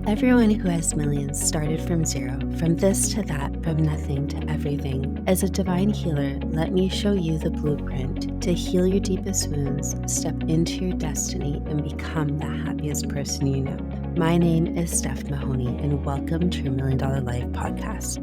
Everyone who has millions started from zero, from this to that, from nothing to everything. As a divine healer, let me show you the blueprint to heal your deepest wounds, step into your destiny, and become the happiest person you know. My name is Steph Mahony, and welcome to your $1 Million Life Podcast.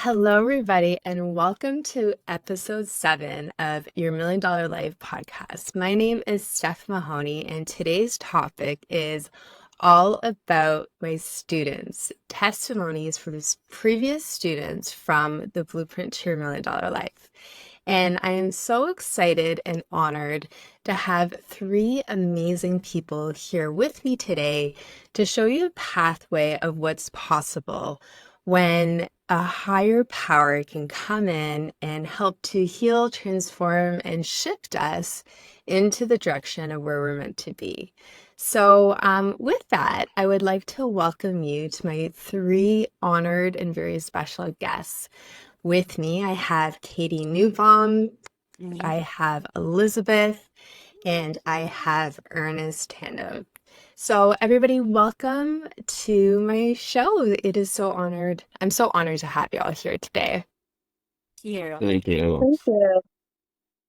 Hello, everybody, and welcome to episode 7 of your $1 Million Life Podcast. My name is Steph Mahony, and today's topic is all about my students, testimonies from previous students from the Blueprint to Your $1 Million Life. And I am so excited and honored to have 3 amazing people here with me today to show you a pathway of what's possible when a higher power can come in and help to heal, transform, and shift us into the direction of where we're meant to be. So with that, I would like to welcome you to my 3 honored and very special guests. With me, I have Katie Newbaum, I have Elizabeth, and I have Ernest Tandem. So everybody, welcome to my show. I'm so honored to have you all here today. Thank you. Thank you.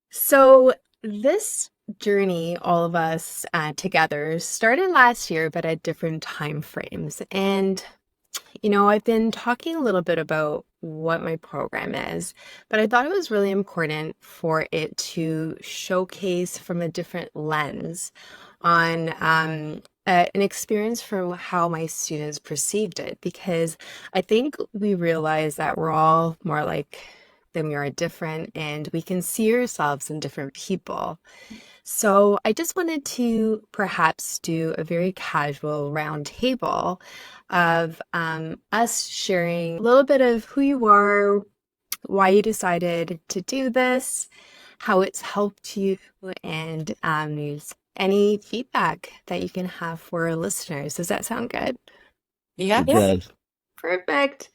So this journey, all of us together, started last year, but at different time frames. And I've been talking a little bit about what my program is, but I thought it was really important for it to showcase from a different lens on an experience from how my students perceived it, because I think we realize that we're all more alike than we are different, and we can see ourselves in different people. So I just wanted to perhaps do a very casual round table of us sharing a little bit of who you are, why you decided to do this, how it's helped you, and any feedback that you can have for our listeners. Does that sound good? It Yeah. does. Perfect.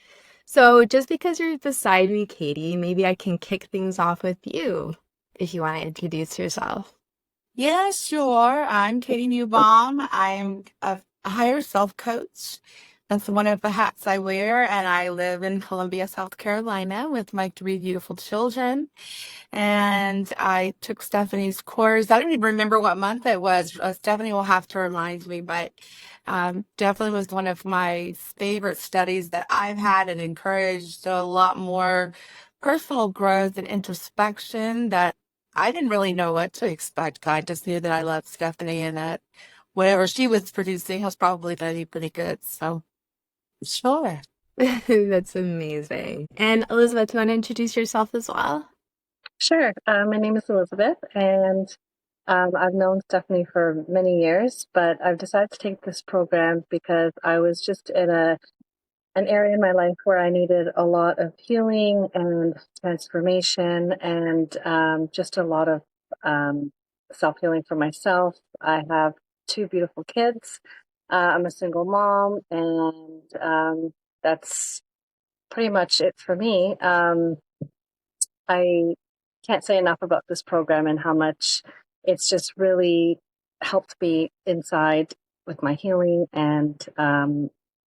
So just because you're beside me, Katie, maybe I can kick things off with you if you want to introduce yourself. Yeah, sure. I'm Katie Newbaum. I'm a higher self coach. That's one of the hats I wear, and I live in Columbia, South Carolina with my 3 beautiful children. And I took Stephanie's course. I don't even remember what month it was. Stephanie will have to remind me, but definitely was one of my favorite studies that I've had and encouraged a lot more personal growth and introspection that I didn't really know what to expect. I just knew that I loved Stephanie and that whatever she was producing was probably going to be pretty good. So, sure. That's amazing. And Elizabeth, do you want to introduce yourself as well? Sure. My name is Elizabeth, and I've known Stephanie for many years, but I've decided to take this program because I was just in an area in my life where I needed a lot of healing and transformation and just a lot of self-healing for myself. I have 2 beautiful kids. I'm a single mom, and that's pretty much it for me. I can't say enough about this program and how much it's just really helped me inside with my healing and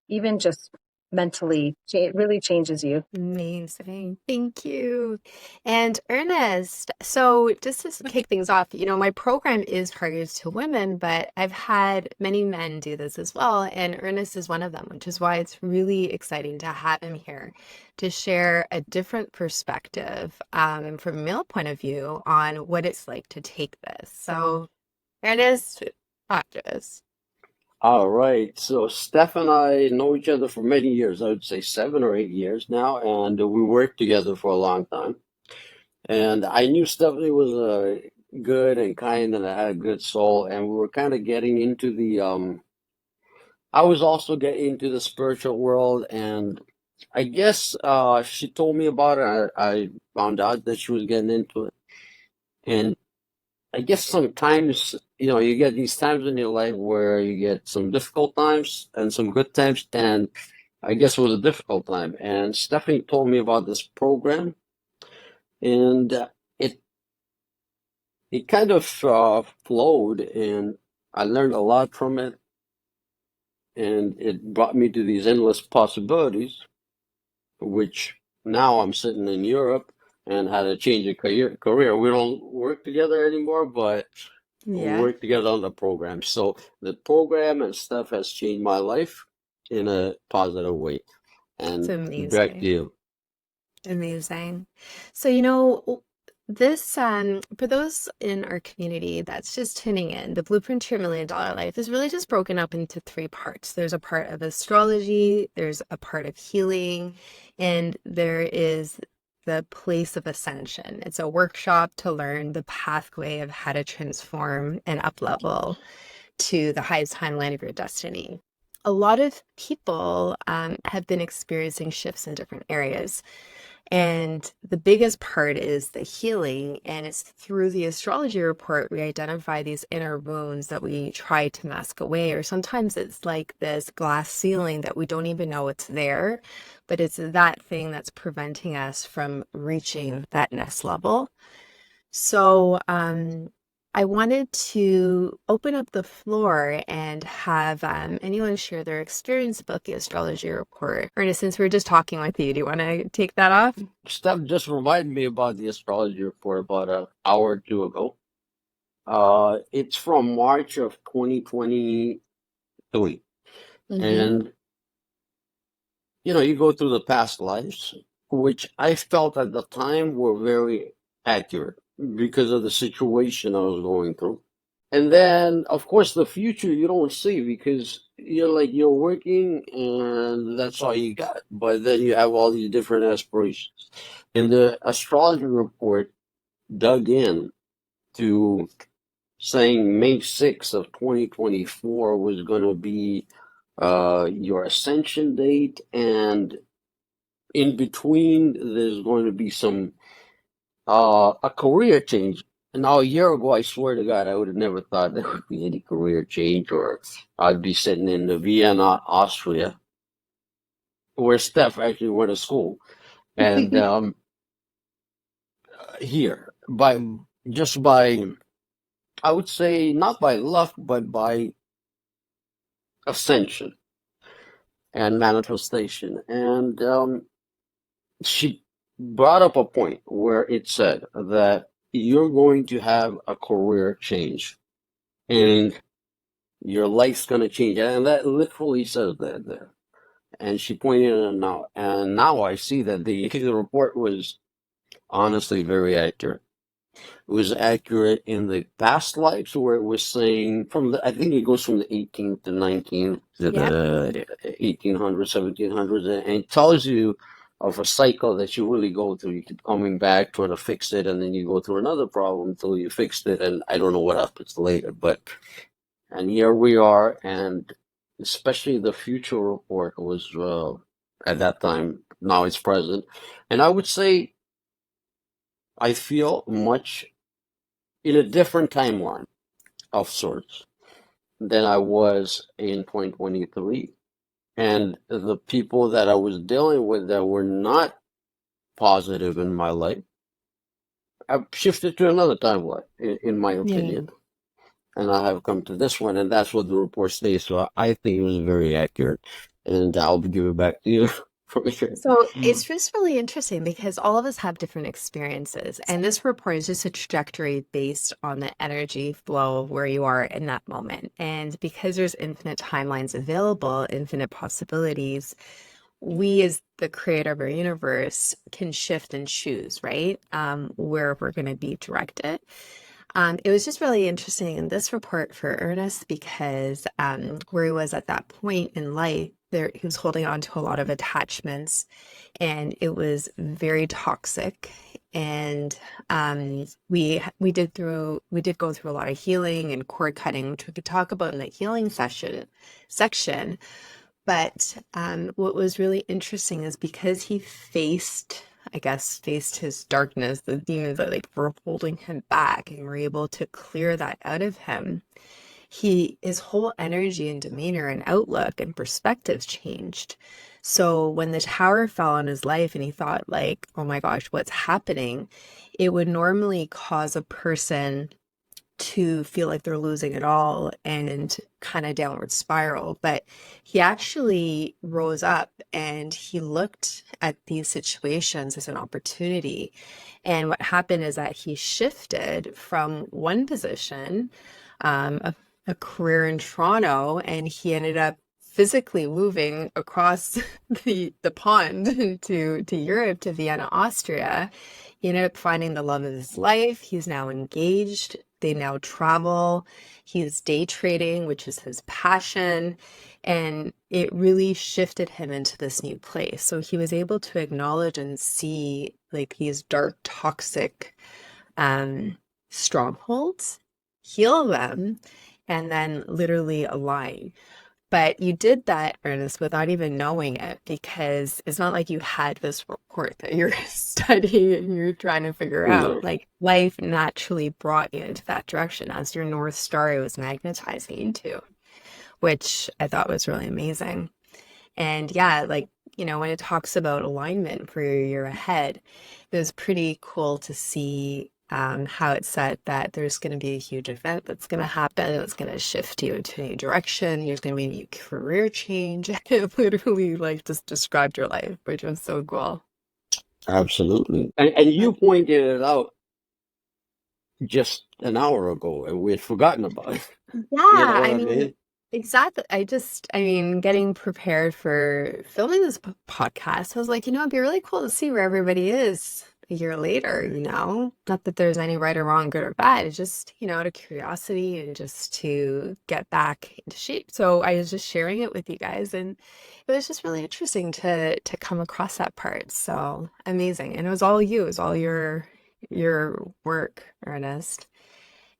even just mentally. It really changes you. Amazing. Thank you. And Ernest, so just to kick things off, my program is targeted to women, but I've had many men do this as well. And Ernest is one of them, which is why it's really exciting to have him here to share a different perspective and from a male point of view on what it's like to take this. So, Ernest, talk to us. All right. So Steph and I know each other for many years. I would say 7 or 8 years now, and we worked together for a long time. And I knew Stephanie was good and kind and had a good soul, and we were kind of getting into the I was also getting into the spiritual world, and I guess she told me about it. I found out that she was getting into it, and I guess sometimes, you get these times in your life where you get some difficult times and some good times, and I guess it was a difficult time. And Stephanie told me about this program, and it it kind of flowed, and I learned a lot from it, and it brought me to these endless possibilities, which now I'm sitting in Europe and had a change of career. We don't work together anymore, but we Yeah, work together on the program. So the program and stuff has changed my life in a positive way. it's And back to amazing. you. Amazing. So, this, for those in our community that's just tuning in, the Blueprint to Your Million Dollar Life is really just broken up into three parts. There's a part of astrology, there's a part of healing, and there is the place of ascension. It's a workshop to learn the pathway of how to transform and up level to the highest timeline of your destiny. A lot of people have been experiencing shifts in different areas. And the biggest part is the healing. And it's through the astrology report, we identify these inner wounds that we try to mask away. Or sometimes it's like this glass ceiling that we don't even know it's there, but it's that thing that's preventing us from reaching that next level. So, I wanted to open up the floor and have anyone share their experience about the astrology report. Ernest, since we're just talking with you, do you want to take that off? Steph just reminded me about the astrology report about an hour or two ago. It's from March of 2023. And, you go through the past lives, which I felt at the time were very accurate because of the situation I was going through. And then, of course, the future you don't see because you're working and that's all you got. But then you have all these different aspirations. And the astrology report dug in to saying May 6th of 2024 was going to be your ascension date, and in between there's going to be some a career change. Now, a year ago, I swear to God, I would have never thought there would be any career change, or I'd be sitting in Vienna, Austria, where Steph actually went to school, and here by I would say not by luck, but by ascension and manifestation. And she brought up a point where it said that you're going to have a career change and your life's going to change. And that literally says that there. And she pointed it out. And now I see that the report was honestly very accurate. It was accurate in the past lives where it was saying I think it goes from the 18th to 19th to Yeah. the 1800s, 1700s, and it tells you of a cycle that you really go through. You keep coming back trying to fix it, and then you go through another problem until you fixed it, and I don't know what happens later. And here we are, and especially the future report was at that time, now it's present. And I would say I feel much in a different timeline of sorts than I was in 2023. And the people that I was dealing with that were not positive in my life, I've shifted to another timeline, in my Yeah. opinion. And I have come to this one, and that's what the report states. So I think it was very accurate. And I'll give it back to you from here. So it's just really interesting because all of us have different experiences. And this report is just a trajectory based on the energy flow of where you are in that moment. And because there's infinite timelines available, infinite possibilities, we as the creator of our universe can shift and choose, right? Where we're going to be directed. It was just really interesting in this report for Ernest because where he was at that point in life, he was holding on to a lot of attachments, and it was very toxic. And we did go through a lot of healing and cord cutting, which we could talk about in the healing section. But what was really interesting is because he faced his darkness, the demons that were holding him back, and were able to clear that out of him. His whole energy and demeanor and outlook and perspectives changed. So when the tower fell on his life and he thought oh my gosh, what's happening? It would normally cause a person to feel like they're losing it all and kind of downward spiral. But he actually rose up and he looked at these situations as an opportunity. And what happened is that he shifted from one position, a career in Toronto, and he ended up physically moving across the pond to Europe, to Vienna, Austria. He ended up finding the love of his life. He's now engaged. They now travel. He's day trading, which is his passion. And it really shifted him into this new place. So he was able to acknowledge and see like these dark, toxic strongholds, heal them, and then literally align. But you did that, Ernest, without even knowing it, because it's not like you had this report that you're studying and you're trying to figure No. out. Like life naturally brought you into that direction as your North Star was magnetizing into, which I thought was really amazing. And yeah, like, when it talks about alignment for your year ahead, it was pretty cool to see how it said that there's going to be a huge event that's going to happen. It's going to shift you into a new direction. There's going to be a new career change. It literally like just described your life, which was so cool. Absolutely. And you pointed it out just an hour ago, and we had forgotten about it. You know Yeah, what I I mean, mean? exactly. Getting prepared for filming this podcast, I was like, it'd be really cool to see where everybody is a year later. Not that there's any right or wrong, good or bad. It's just, out of curiosity and just to get back into shape. So I was just sharing it with you guys, and it was just really interesting to come across that part. So amazing. And it was all you, it was all your work, Ernest.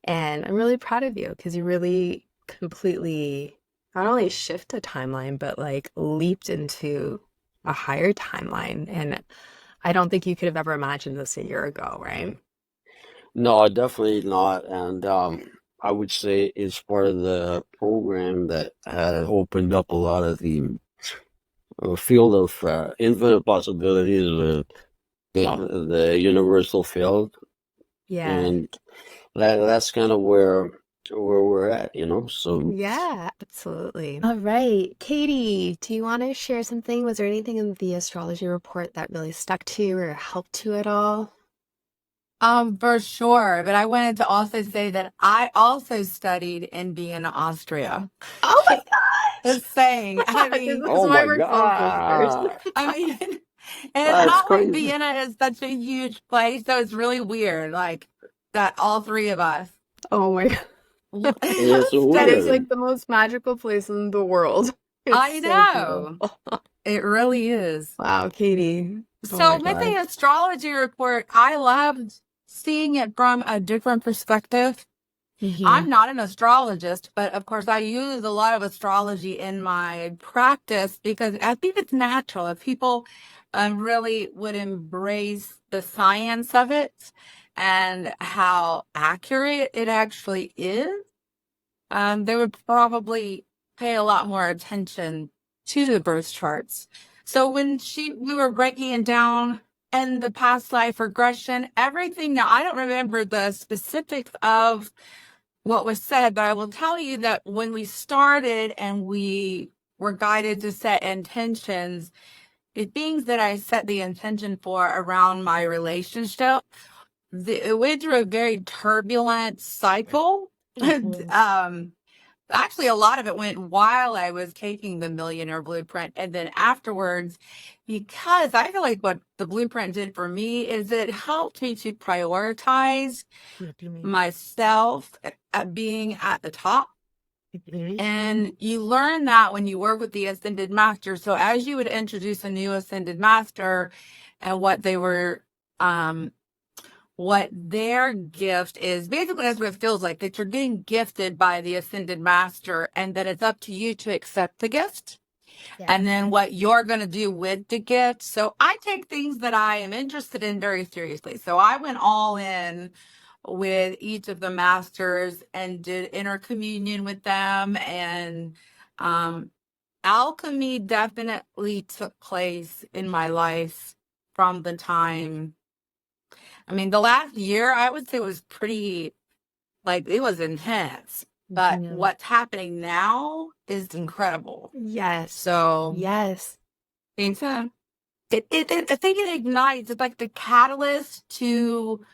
And I'm really proud of you because you really completely not only shift a timeline, but like leaped into a higher timeline. And I don't think you could have ever imagined this a year ago, right? No, definitely not. And I would say it's part of the program that had opened up a lot of the field of infinite possibilities, the universal field, Yeah. and that's kind of where we're at, So Yeah, absolutely. All right. Katie, do you want to share something? Was there anything in the astrology report that really stuck to you or helped you at all? For sure. But I wanted to also say that I also studied in Vienna, Austria. Oh my Just saying. This oh is why my we're soul sisters. God, I mean, and it's that's not like crazy. Vienna is such a huge place, so it's really weird, like that all three of us. Oh my God. It's That is weird. like the most magical place in the world. It's I so know. beautiful. It really is. Wow, Katie. Oh So my with the God. astrology report, I loved seeing it from a different perspective. I'm not an astrologist, but of course I use a lot of astrology in my practice because I think it's natural. If people really would embrace the science of it and how accurate it actually is, they would probably pay a lot more attention to the birth charts. So when we were breaking it down and the past life regression, everything. Now I don't remember the specifics of what was said, but I will tell you that when we started and we were guided to set intentions, the things that I set the intention for around my relationship, it went through a very turbulent cycle. Actually, a lot of it went while I was taking the Millionaire Blueprint and then afterwards, because I feel like what the blueprint did for me is it helped me to prioritize myself at being at the top. And you learn that when you work with the Ascended Master. So as you would introduce a new Ascended Master and what their gift is, basically that's what it feels like, that you're getting gifted by the Ascended Master and that it's up to you to accept the gift. And then what you're going to do with the gift. So I take things that I am interested in very seriously. So I went all in with each of the masters and did intercommunion with them. And alchemy definitely took place in my life from the time. I mean, the last year, I would say was pretty Like, it was intense. But Mhm. what's happening now is incredible. Yes. So, Yes. being said, I think it ignites. It's like the catalyst to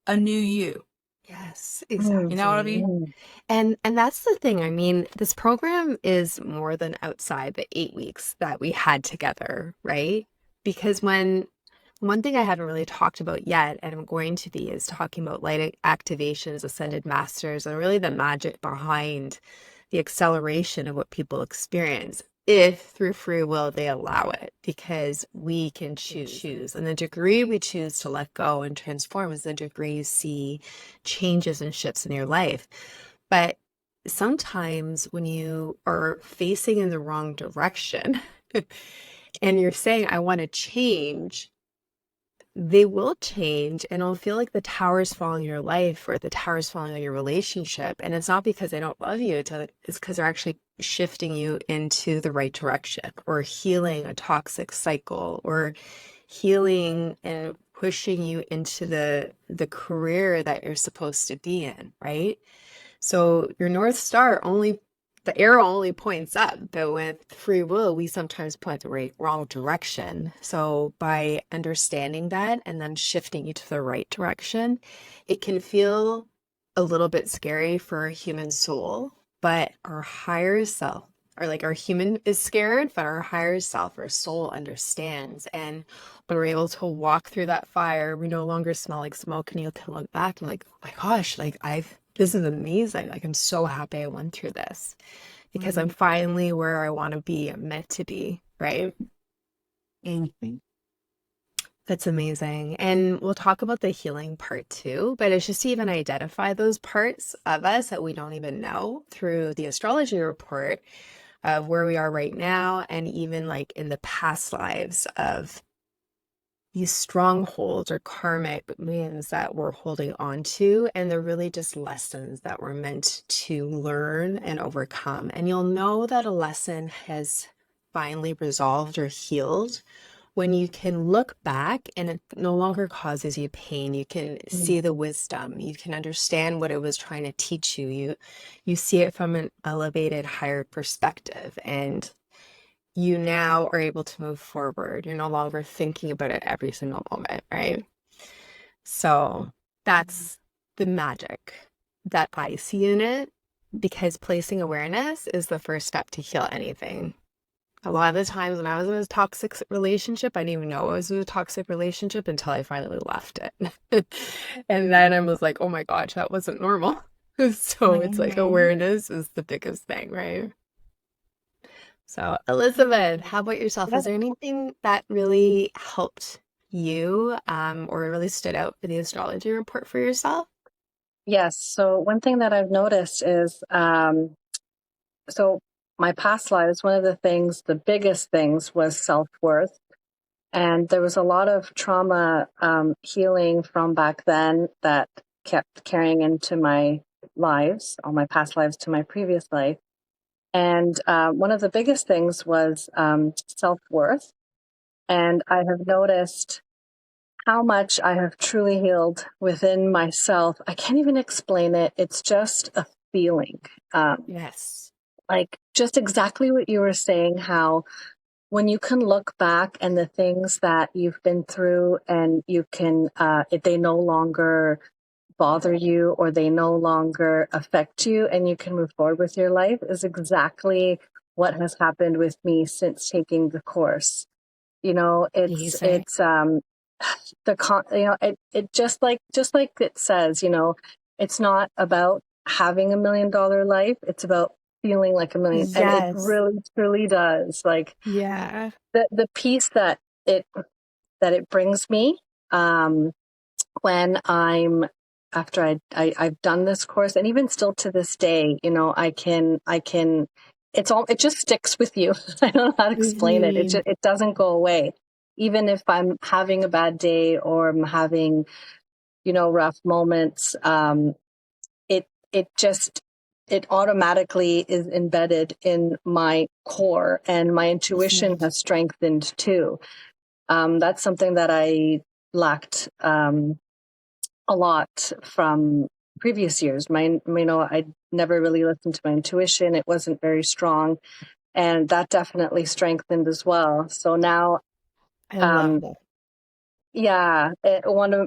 a new you. Yes, You know what I exactly. mean? And that's the thing. I mean, this program is more than outside the 8 weeks that we had together, right? Because one thing I haven't really talked about yet, and I'm going to be, is talking about light activations, ascended masters, and really the magic behind the acceleration of what people experience if through free will they allow it, because we can choose. And the degree we choose to let go and transform is the degree you see changes and shifts in your life. But sometimes when you are facing in the wrong direction and you're saying, I want to change, they will change and it'll feel like the towers fall in your life or the towers fall in your relationship. And it's not because they don't love you, it's because they're actually shifting you into the right direction or healing a toxic cycle or healing and pushing you into the career that you're supposed to be in, right? So your North Star the arrow only points up, but with free will, we sometimes point the wrong direction. So by understanding that and then shifting you to the right direction, it can feel a little bit scary for a human soul, but our higher self, or like our human is scared, but our higher self, our soul understands. And when we're able to walk through that fire, we no longer smell like smoke and you can look back and like, oh my gosh, like this is amazing. Like, I'm so happy I went through this because I'm finally where I want to be, I'm meant to be, right? That's amazing. And we'll talk about the healing part too, but it's just to even identify those parts of us that we don't even know through the astrology report of where we are right now, and even like in the past lives of these strongholds or karmic wounds that we're holding on to. And they're really just lessons that we're meant to learn and overcome. And you'll know that a lesson has finally resolved or healed when you can look back and it no longer causes you pain. You can see the wisdom. You can understand what it was trying to teach you. You see it from an elevated, higher perspective. And you now are able to move forward. You're no longer thinking about it every single moment, right? So that's the magic that I see in it, because placing awareness is the first step to heal anything. A lot of the times when I was in a toxic relationship, I didn't even know it was a toxic relationship until I finally left it. And then I was like, oh my gosh, that wasn't normal. So it's like awareness is the biggest thing, right? So, Elizabeth, how about yourself? Yeah. Is there anything that really helped you or really stood out for the astrology report for yourself? Yes. So one thing that I've noticed is, so my past lives, one of the biggest things was self-worth. And there was a lot of trauma healing from back then that kept carrying into my lives, all my past lives to my previous life. And one of the biggest things was self-worth. And I have noticed how much I have truly healed within myself. I can't even explain it. It's just a feeling. Yes. Like just exactly what you were saying, how when you can look back and the things that you've been through and you can, they no longer bother you or they no longer affect you and you can move forward with your life, is exactly what has happened with me since taking the course. You know, Amazing. it just like it says, you know, it's not about having $1 million life. It's about feeling like a million. And it Yes. really, truly does. Like Yeah. the peace it, that it brings me, when after I've done this course, and even still to this day, you know, I can, it just sticks with you. I don't know how to explain it. It doesn't go away. Even if I'm having a bad day or I'm having, you know, rough moments, it just, it automatically is embedded in my core, and my intuition has strengthened too. That's something that I lacked, a lot from previous years. I never really listened to my intuition. It wasn't very strong, and that definitely strengthened as well. So now, I love um, that. yeah,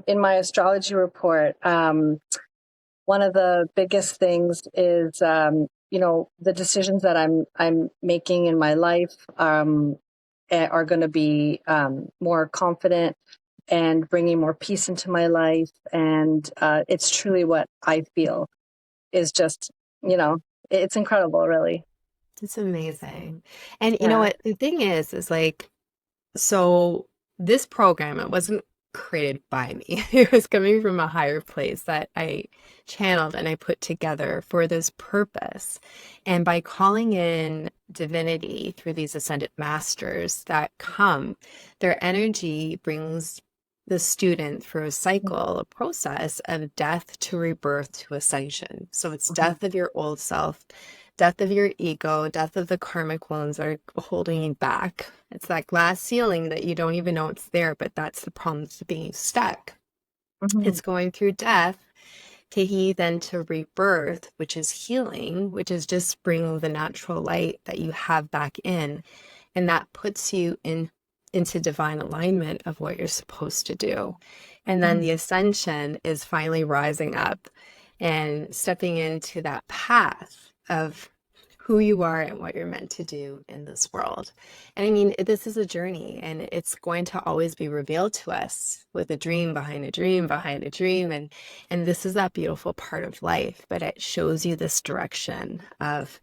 in my astrology report, one of the biggest things is, the decisions that I'm making in my life are going to be more confident and bringing more peace into my life. And it's truly what I feel is just, it's incredible, really. It's amazing. And you know Yeah. what? The thing is like, so this program, it wasn't created by me. It was coming from a higher place that I channeled and I put together for this purpose. And by calling in divinity through these ascended masters that come, their energy brings the student through a cycle, a process of death to rebirth to ascension. So it's death of your old self, death of your ego, death of the karmic wounds that are holding you back. It's that glass ceiling that you don't even know it's there, but that's the problem to being stuck. Mm-hmm. It's going through death, taking you then to rebirth, which is healing, which is just bringing the natural light that you have back in. And that puts you into divine alignment of what you're supposed to do. And then the ascension is finally rising up and stepping into that path of who you are and what you're meant to do in this world. And I mean, this is a journey, and it's going to always be revealed to us with a dream behind a dream behind a dream. And this is that beautiful part of life, but it shows you this direction of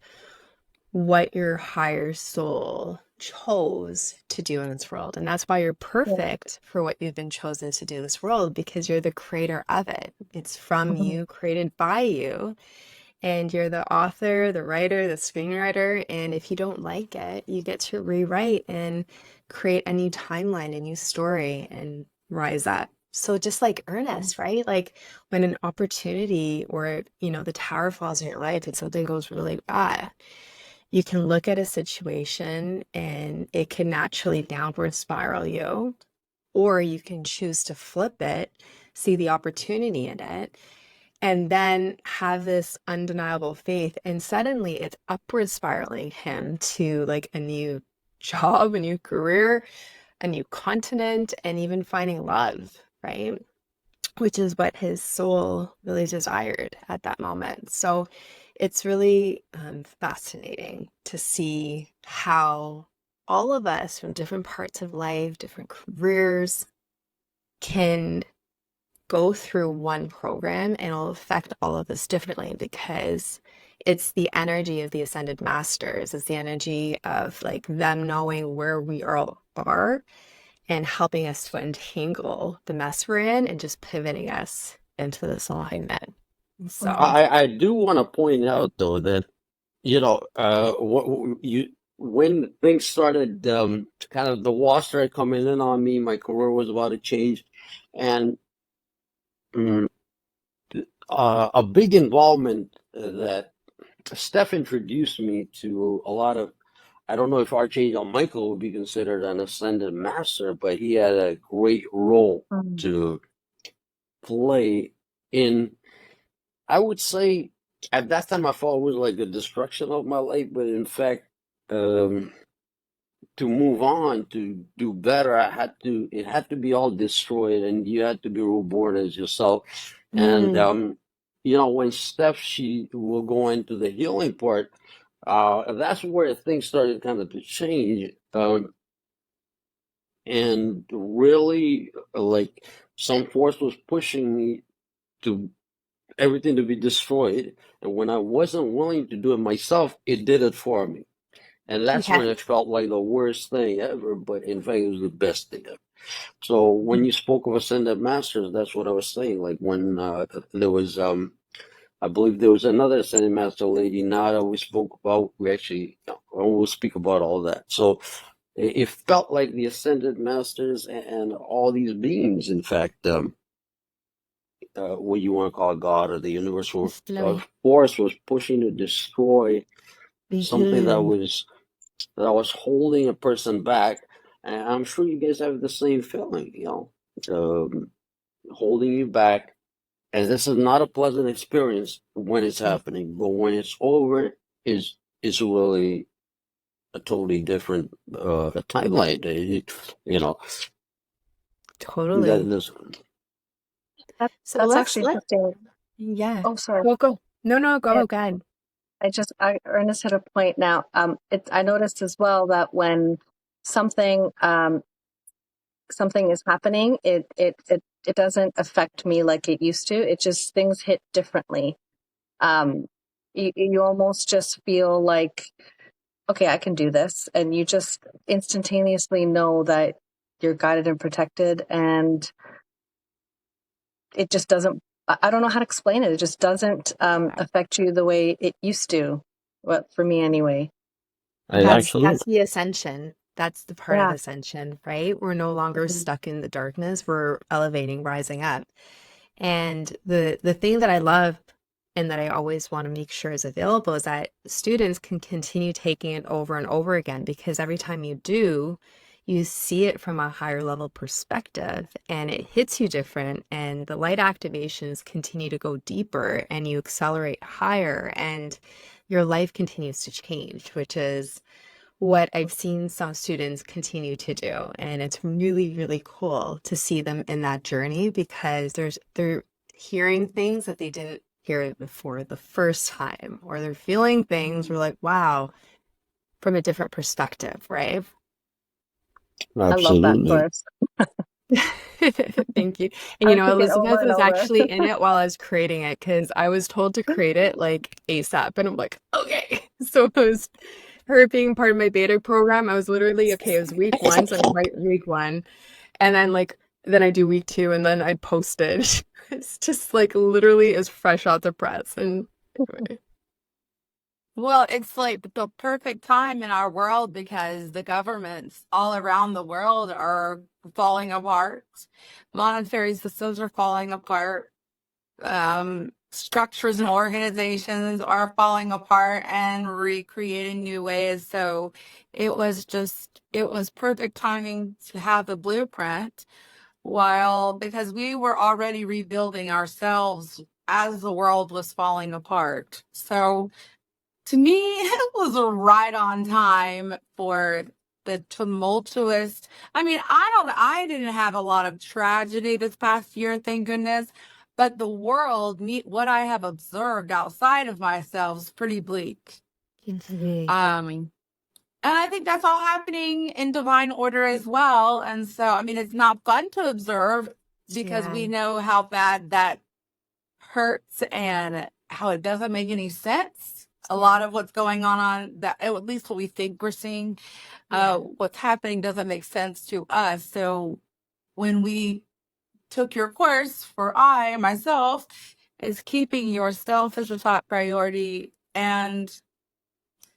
what your higher soul chose to do in this world. And that's why you're perfect for what you've been chosen to do in this world, because you're the creator of it. It's from you, created by you. And you're the author, the writer, the screenwriter. And if you don't like it, you get to rewrite and create a new timeline, a new story, and rise up. So just like Ernest, right? Like when an opportunity or, the tower falls in your life and something goes really bad, you can look at a situation and it can naturally downward spiral you, or you can choose to flip it, see the opportunity in it, and then have this undeniable faith. And suddenly it's upward spiraling him to like a new job, a new career, a new continent, and even finding love, right? Which is what his soul really desired at that moment. So it's really fascinating to see how all of us from different parts of life, different careers, can go through one program and it'll affect all of us differently, because it's the energy of the ascended masters. It's the energy of like them knowing where we all are and helping us to untangle the mess we're in and just pivoting us into this alignment. So I do want to point out though that when things started, kind of the wall started coming in on me. My career was about to change, and mm, a big involvement that Steph introduced me to a lot of. I don't know if Archangel Michael would be considered an ascended master, but he had a great role to play in. I would say at that time I thought it was like the destruction of my life, but in fact, to move on, to do better, it had to be all destroyed, and you had to be reborn as yourself. And when Steph, she will go into the healing part, that's where things started kind of to change. And really, like, some force was pushing me to everything to be destroyed. And when I wasn't willing to do it myself, it did it for me. And that's yeah, when it felt like the worst thing ever, but in fact, it was the best thing ever. So when you spoke of Ascended Masters, that's what I was saying. Like when there was, I believe there was another Ascended Master lady, Nada, we spoke about, we'll speak about all that. So it felt like the Ascended Masters and all these beings, in fact, what you want to call God or the universal force was pushing to destroy something that was holding a person back. And I'm sure you guys have the same feeling, holding you back, And this is not a pleasant experience when it's happening, but when it's over, is really a totally different timeline. You know, Totally. this, So That's let's actually let interesting. yeah. Oh, sorry. Go. No, Yeah, go ahead. Ernest hit a point now. I noticed as well that when something something is happening, it doesn't affect me like it used to. It just, things hit differently. You almost just feel like, okay, I can do this, and you just instantaneously know that you're guided and protected, and it just doesn't. I don't know how to explain it. It just doesn't affect you the way it used to. Well, for me anyway. That's absolutely. the ascension. That's the part of Yeah. ascension, right? We're no longer Mhm. stuck in the darkness. We're elevating, rising up. And the thing that I love and that I always want to make sure is available is that students can continue taking it over and over again, because every time you do, you see it from a higher level perspective and it hits you different, and the light activations continue to go deeper and you accelerate higher, and your life continues to change, which is what I've seen some students continue to do. And it's really, really cool to see them in that journey, because they're hearing things that they didn't hear before the first time, or they're feeling things we're like, wow, from a different perspective, right? I love that Absolutely. course. Thank you. And I took it over Elizabeth and was over. actually in it while I was creating it, because I was told to create it like ASAP. And I'm like, okay. So it was her being part of my beta program. I was literally, okay, it was week 1, so I write week 1. And then I do week 2, and then I post it. It's just like literally as fresh out the press. And anyway. Well, it's like the perfect time in our world because the governments all around the world are falling apart. Monetary systems are falling apart. Structures and organizations are falling apart and recreating new ways. So it was perfect timing to have the blueprint while because we were already rebuilding ourselves as the world was falling apart. So to me, it was right on time for the tumultuous. I mean, I didn't have a lot of tragedy this past year, thank goodness. But the world, what I have observed outside of myself is pretty bleak. Mhm. And I think that's all happening in divine order as well. And so, I mean, it's not fun to observe because Yeah. we know how bad that hurts and how it doesn't make any sense. A lot of what's going on that, at least what we think we're seeing, Yeah. what's happening doesn't make sense to us. So when we took your course for myself, is keeping yourself as a top priority and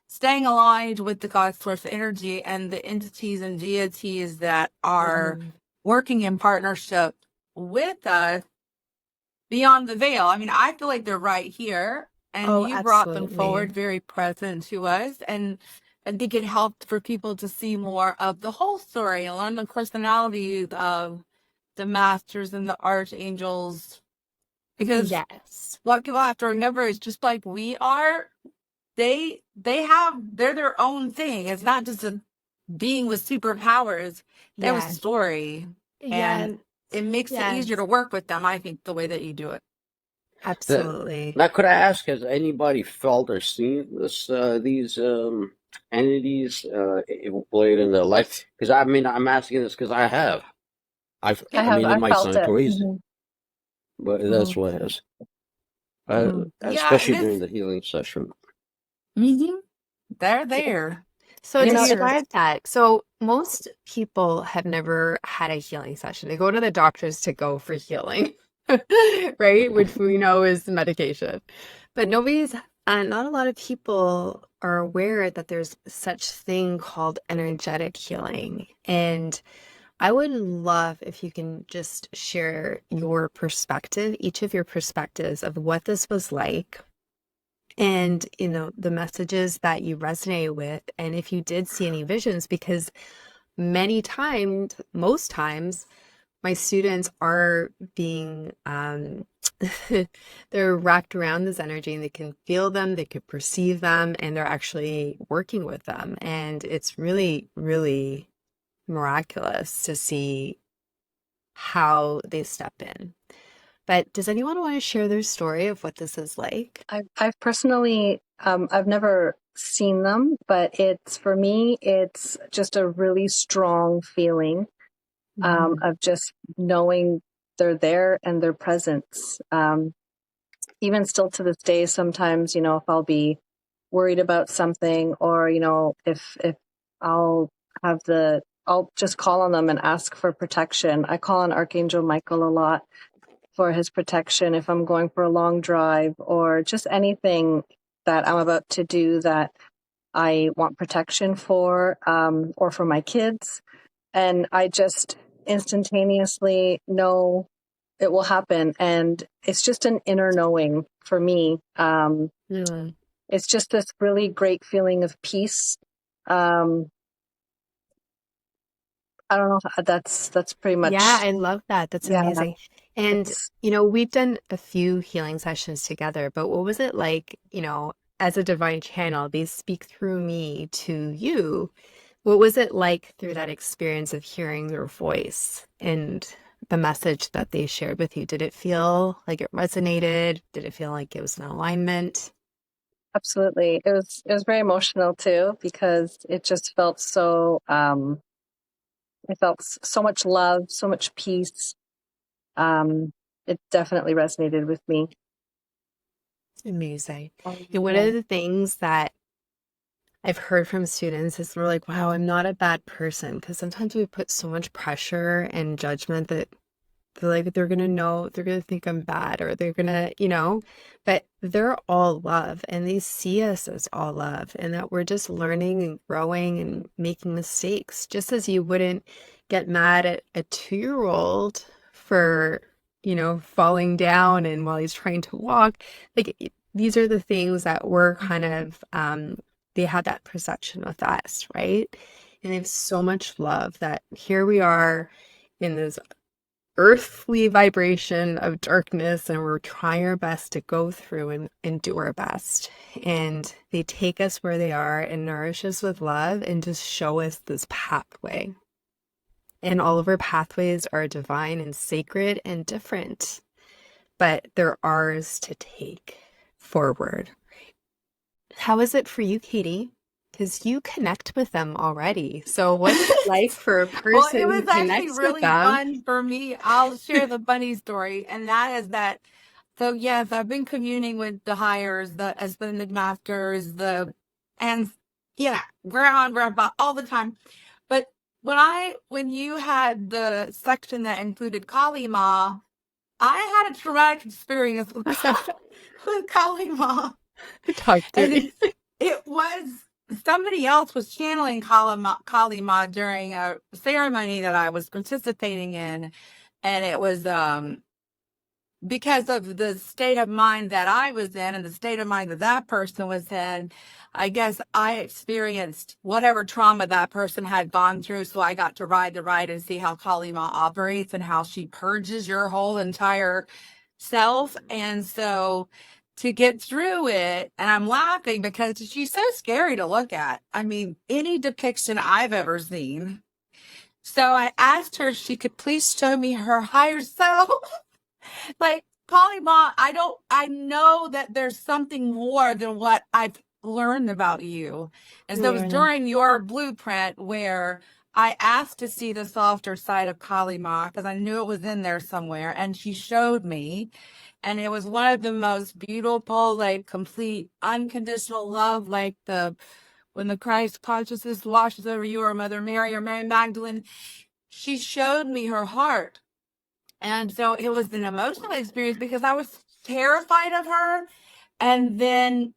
staying aligned with the God source energy and the entities and deities that are Mhm. working in partnership with us beyond the veil. I mean, I feel like they're right here, and Oh, you brought them absolutely. forward very present to us. And I think it helped for people to see more of the whole story and learn the personalities of the masters and the archangels. Because Yes. what people have to remember is just like we are, they're their own thing. It's not just a being with superpowers. They have a Yes. story, Yes. and it makes it easier Yes. to work with them, I think, the way that you do it. Absolutely. Now, could I ask, has anybody felt or seen these entities played in their life? Because I mean, I'm asking this because I have. I mean, it I might felt sound it. crazy, Mhm. but that's Mhm. what it is. Mhm. Yeah, Especially during this the healing session. they're there. So You They're know, here. describe that. So most people have never had a healing session. They go to the doctors to go for healing, right? Which we know is medication. But not a lot of people are aware that there's such thing called energetic healing. And I would love if you can just share your perspective, each of your perspectives of what this was like, and the messages that you resonate with, and if you did see any visions, because most times my students are being they're wrapped around this energy and they can feel them, they can perceive them, and they're actually working with them. And it's really, really miraculous to see how they step in. But does anyone want to share their story of what this is like? I've personally, I've never seen them, but for me, it's just a really strong feeling of just knowing they're there and their presence. Even still to this day, sometimes, if I'll be worried about something, or, if I'll I'll just call on them and ask for protection. I call on Archangel Michael a lot for his protection if I'm going for a long drive, or just anything that I'm about to do that I want protection for, or for my kids. And I just instantaneously know it will happen. And it's just an inner knowing for me. It's just this really great feeling of peace. I don't know. That's pretty much. Yeah, I love that. That's Yeah, amazing. And, it's we've done a few healing sessions together, but what was it like, as a divine channel, they speak through me to you. What was it like through that experience of hearing their voice and the message that they shared with you? Did it feel like it resonated? Did it feel like it was in alignment? absolutely. It was very emotional too, because it just felt so. I felt so much love, so much peace. It definitely resonated with me. Amazing. And Yeah. one of the things that I've heard from students is they're like, wow, I'm not a bad person. Because sometimes we put so much pressure and judgment that they're like, they're going to know, they're going to think I'm bad, or they're going to, but they're all love and they see us as all love, and that we're just learning and growing and making mistakes. Just as you wouldn't get mad at a 2-year-old for, falling down and while he's trying to walk, like these are the things that we're kind of, they have that perception with us, right? And they have so much love that here we are in this earthly vibration of darkness, and we're trying our best to go through and do our best. And they take us where they are and nourish us with love and just show us this pathway. And all of our pathways are divine and sacred and different, but they're ours to take forward. How is it for you, Katie? Because you connect with them already. So what's it like for a Well, person it who was actually connects with really them? fun for me. I'll share the funny story, and that is that. So yes, I've been communing with the hires, the ascended masters, and yeah, grandpa all the time. But when you had the section that included Kali Ma, I had a traumatic experience with with Kali Ma. Talk to And me. it was somebody else was channeling Kali Ma during a ceremony that I was participating in. And it was because of the state of mind that I was in and the state of mind that that person was in. I guess I experienced whatever trauma that person had gone through. So I got to ride the ride and see how Kali Ma operates and how she purges your whole entire self. And so to get through it, and I'm laughing because she's so scary to look at. I mean, any depiction I've ever seen. So I asked her if she could please show me her higher self. Like, Kali Ma, I know that there's something more than what I've learned about you. And so it was during your blueprint where I asked to see the softer side of Kali Ma because I knew it was in there somewhere. And she showed me. And it was one of the most beautiful, like complete unconditional love, like when the Christ consciousness washes over you, or Mother Mary or Mary Magdalene. She showed me her heart. And so it was an emotional experience because I was terrified of her. And then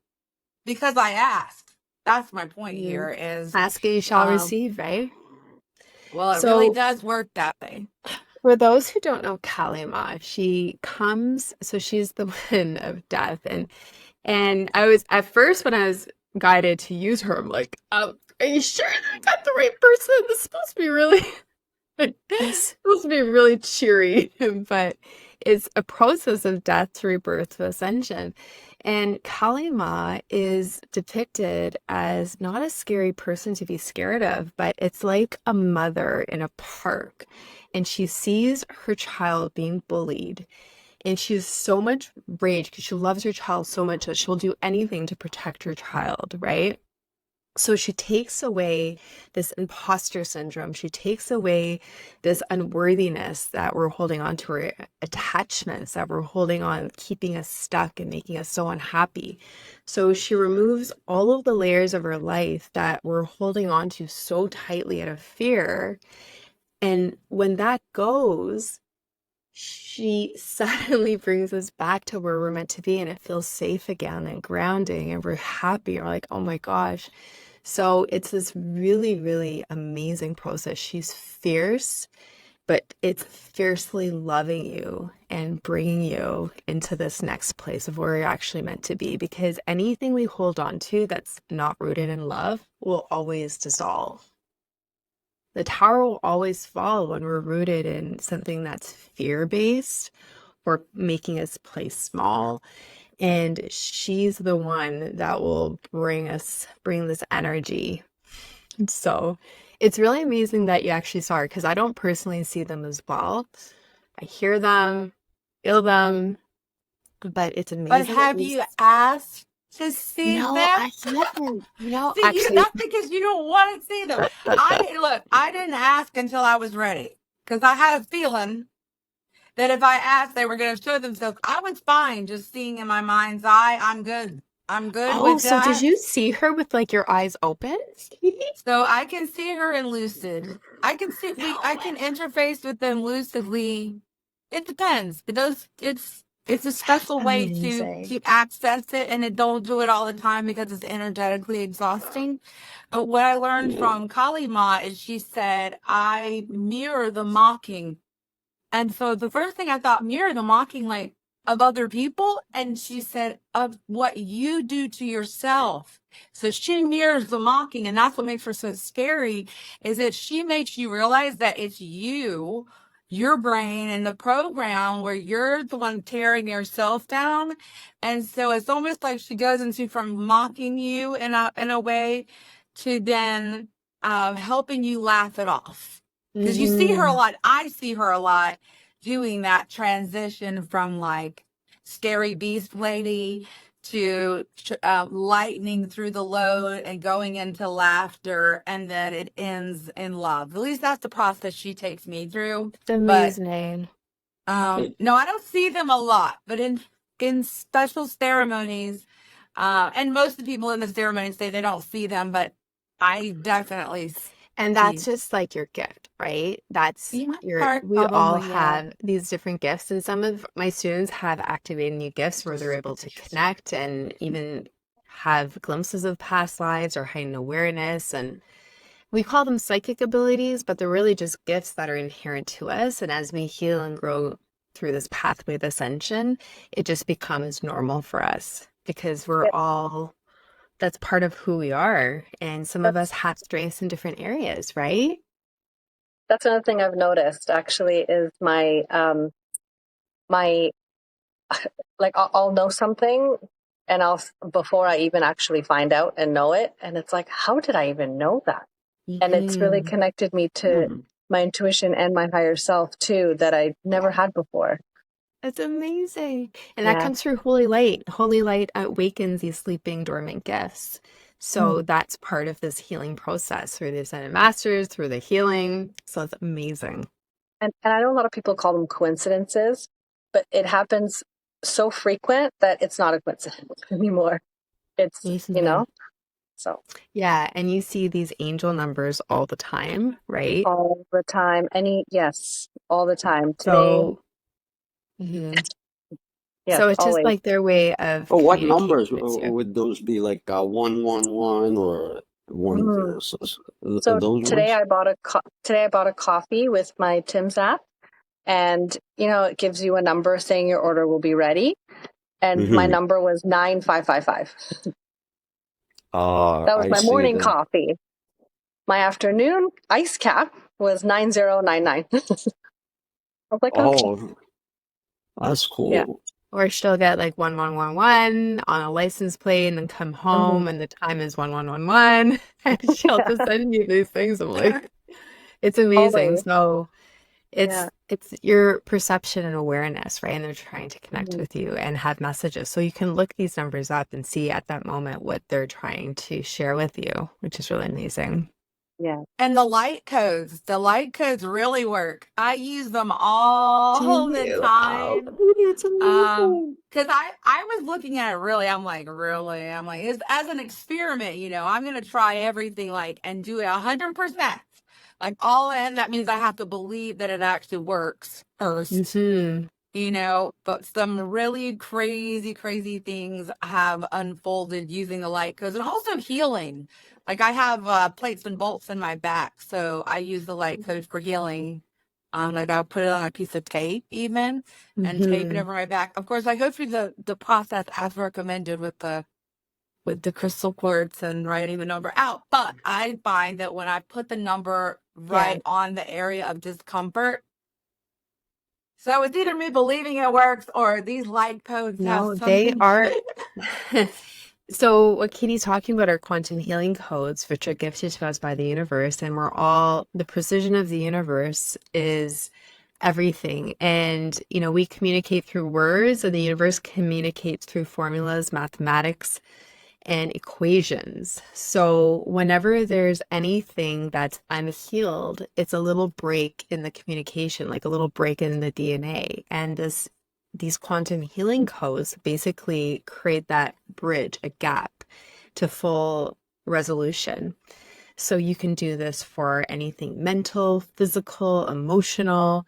because I asked, that's my point here is Ask and you shall receive, right? Well, it really does work that way. For those who don't know Kali Ma, she comes, so she's the one of death. And I was, at first when I was guided to use her, I'm like, are you sure that I got the right person? This is supposed to be really It's supposed to be really cheery, but it's a process of death to rebirth to ascension. And Kali Ma is depicted as not a scary person to be scared of, but it's like a mother in a park, and she sees her child being bullied. And she has so much rage because she loves her child so much that she'll do anything to protect her child, right? So she takes away this imposter syndrome. She takes away this unworthiness that we're holding on to, or attachments that we're holding on, keeping us stuck and making us so unhappy. So she removes all of the layers of her life that we're holding on to so tightly out of fear. And when that goes, she suddenly brings us back to where we're meant to be, and it feels safe again and grounding, and we're happy. We're like, oh my gosh. So it's this really, really amazing process. She's fierce, but it's fiercely loving you and bringing you into this next place of where you're actually meant to be. Because anything we hold on to that's not rooted in love will always dissolve. The tower will always fall when we're rooted in something that's fear-based or making us play small. And she's the one that will bring this energy. So it's really amazing that you actually saw her, because I don't personally see them as well. I hear them, feel them, but it's But amazing that have you you asked to see No, them? I haven't. See, Actually, that's because you don't want to see them. I didn't ask until I was ready because I had a feeling that if I asked, they were going to show themselves. I was fine just seeing in my mind's eye. I'm good. I'm good oh, with so did that. you see her with like your eyes open? So I can see her in lucid. I can interface with them lucidly. It depends. It's a special way to Amazing. access it, and it don't do it all the time because it's energetically exhausting. But what I learned from Kali Ma is she said, I mirror the mocking. And so the first thing I thought, mirror the mocking, like of other people. And she said, of what you do to yourself. So she mirrors the mocking. And that's what makes her so scary, is that she makes you realize that it's you, your brain, and the program where you're the one tearing yourself down. And so it's almost like she goes into from mocking you in a way to then helping you laugh it off. Because you see her a lot. I see her a lot doing that transition from like scary beast lady to lightning through the load and going into laughter, and then it ends in love. At least that's the process she takes me through. It's But amazing. no, I don't see them a lot, but in special ceremonies, and most of the people in the ceremonies say they don't see them, but I definitely And that's just like your gift, right? That's see my your, part we all probably, yeah. have these different gifts, and some of my students have activated new gifts where they're able to connect and even have glimpses of past lives or heightened awareness. And we call them psychic abilities, but they're really just gifts that are inherent to us. And as we heal and grow through this pathway of ascension, it just becomes normal for us because we're all, that's part of who we are. And some of us have strengths in different areas, right? That's another thing I've noticed actually is my like I'll know something and before I even actually find out and know it, and it's like, how did I even know that? And it's really connected me to my intuition and my higher self too, that I never had before. That's amazing. And that comes through holy light. Holy light awakens these sleeping dormant gifts. So that's part of this healing process through the Ascended Masters, through the healing. So it's amazing. And I know a lot of people call them coincidences, but it happens so frequent that it's not a coincidence anymore. It's, so. Yeah. And you see these angel numbers all the time, right? All the time. Yes, all the time. Today. So, yes, so it's always. just like their way of what communicating numbers with you. would those be? Like 111 or one? So those today ones? I bought a coffee with my Tim's app, and it gives you a number saying your order will be ready, and my number was 9555. That was my morning coffee. My afternoon ice cap was 9099. I was like, okay. Oh, that's Yeah. cool. Or she'll get like 1111 on a license plate and then come home Mhm. and the time is 1111 and she'll just send you these things. I'm like, it's amazing. Always. So Yeah. it's your perception and awareness, right? And they're trying to connect Mhm. with you and have messages. So you can look these numbers up and see at that moment what they're trying to share with you, which is really amazing. Yeah. And the light codes really work. I use them all Do the you? Oh, time. it's amazing. Because I was looking at it I'm like, it's, as an experiment, I'm gonna try everything and do it 100%. Like all in, that means I have to believe that it actually works first. But some really crazy, crazy things have unfolded using the light codes and also healing. Like I have plates and bolts in my back, so I use the light code for healing. Like I'll put it on a piece of tape even and tape it over my back. Of course, I go through the process as recommended with the crystal quartz and writing the number out. But I find that when I put the number right on the area of discomfort, so it's either me believing it works or these light codes have No, they something. are. So what Katie's talking about are quantum healing codes, which are gifted to us by the universe, and the precision of the universe is everything. And, we communicate through words, and the universe communicates through formulas, mathematics, and equations. So whenever there's anything that's unhealed, it's a little break in the communication, like a little break in the DNA. And these quantum healing codes basically create that bridge, a gap to full resolution. So you can do this for anything mental, physical, emotional,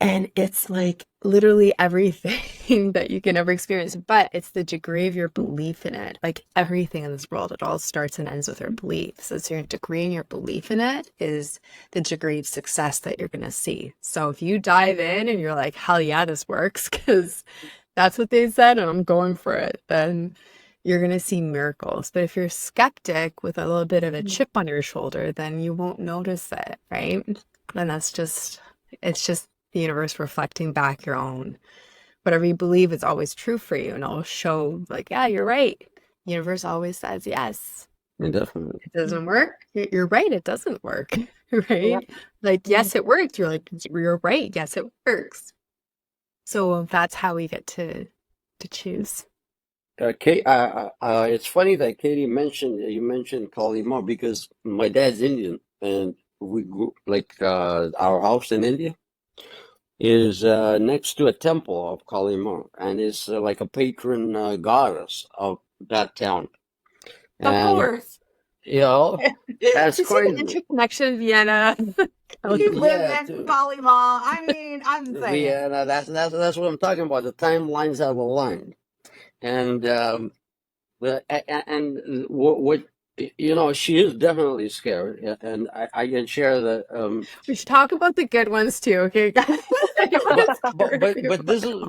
and it's like literally everything that you can ever experience, but it's the degree of your belief in it. Like everything in this world, it all starts and ends with our beliefs. So your degree and your belief in it is the degree of success that you're going to see. So if you dive in and you're like, hell yeah, this works, because that's what they said and I'm going for it, then you're going to see miracles. But if you're skeptic with a little bit of a chip on your shoulder, then you won't notice it, right? And it's just the universe reflecting back your own. Whatever you believe is always true for you, and it'll show like, yeah, you're right. Universe always says yes. Yeah, definitely. It doesn't work. You're right. It doesn't work. Yeah. Right? Like, yes, it worked. You're like, you're right. Yes, it works. So that's how we get to choose. Kate, it's funny that you mentioned Kali Ma because my dad's Indian and we grew our house in India is next to a temple of Kali Ma and is like a patron goddess of that town. Of And course. that's You see the crazy. interconnection of Vienna. You live Yeah, next to dude. Kali Ma. I mean, I'm saying. Yeah, that's what I'm talking about. The timelines have aligned, and what she is definitely scared, and I can share that. We should talk about the good ones too, okay, guys? But this is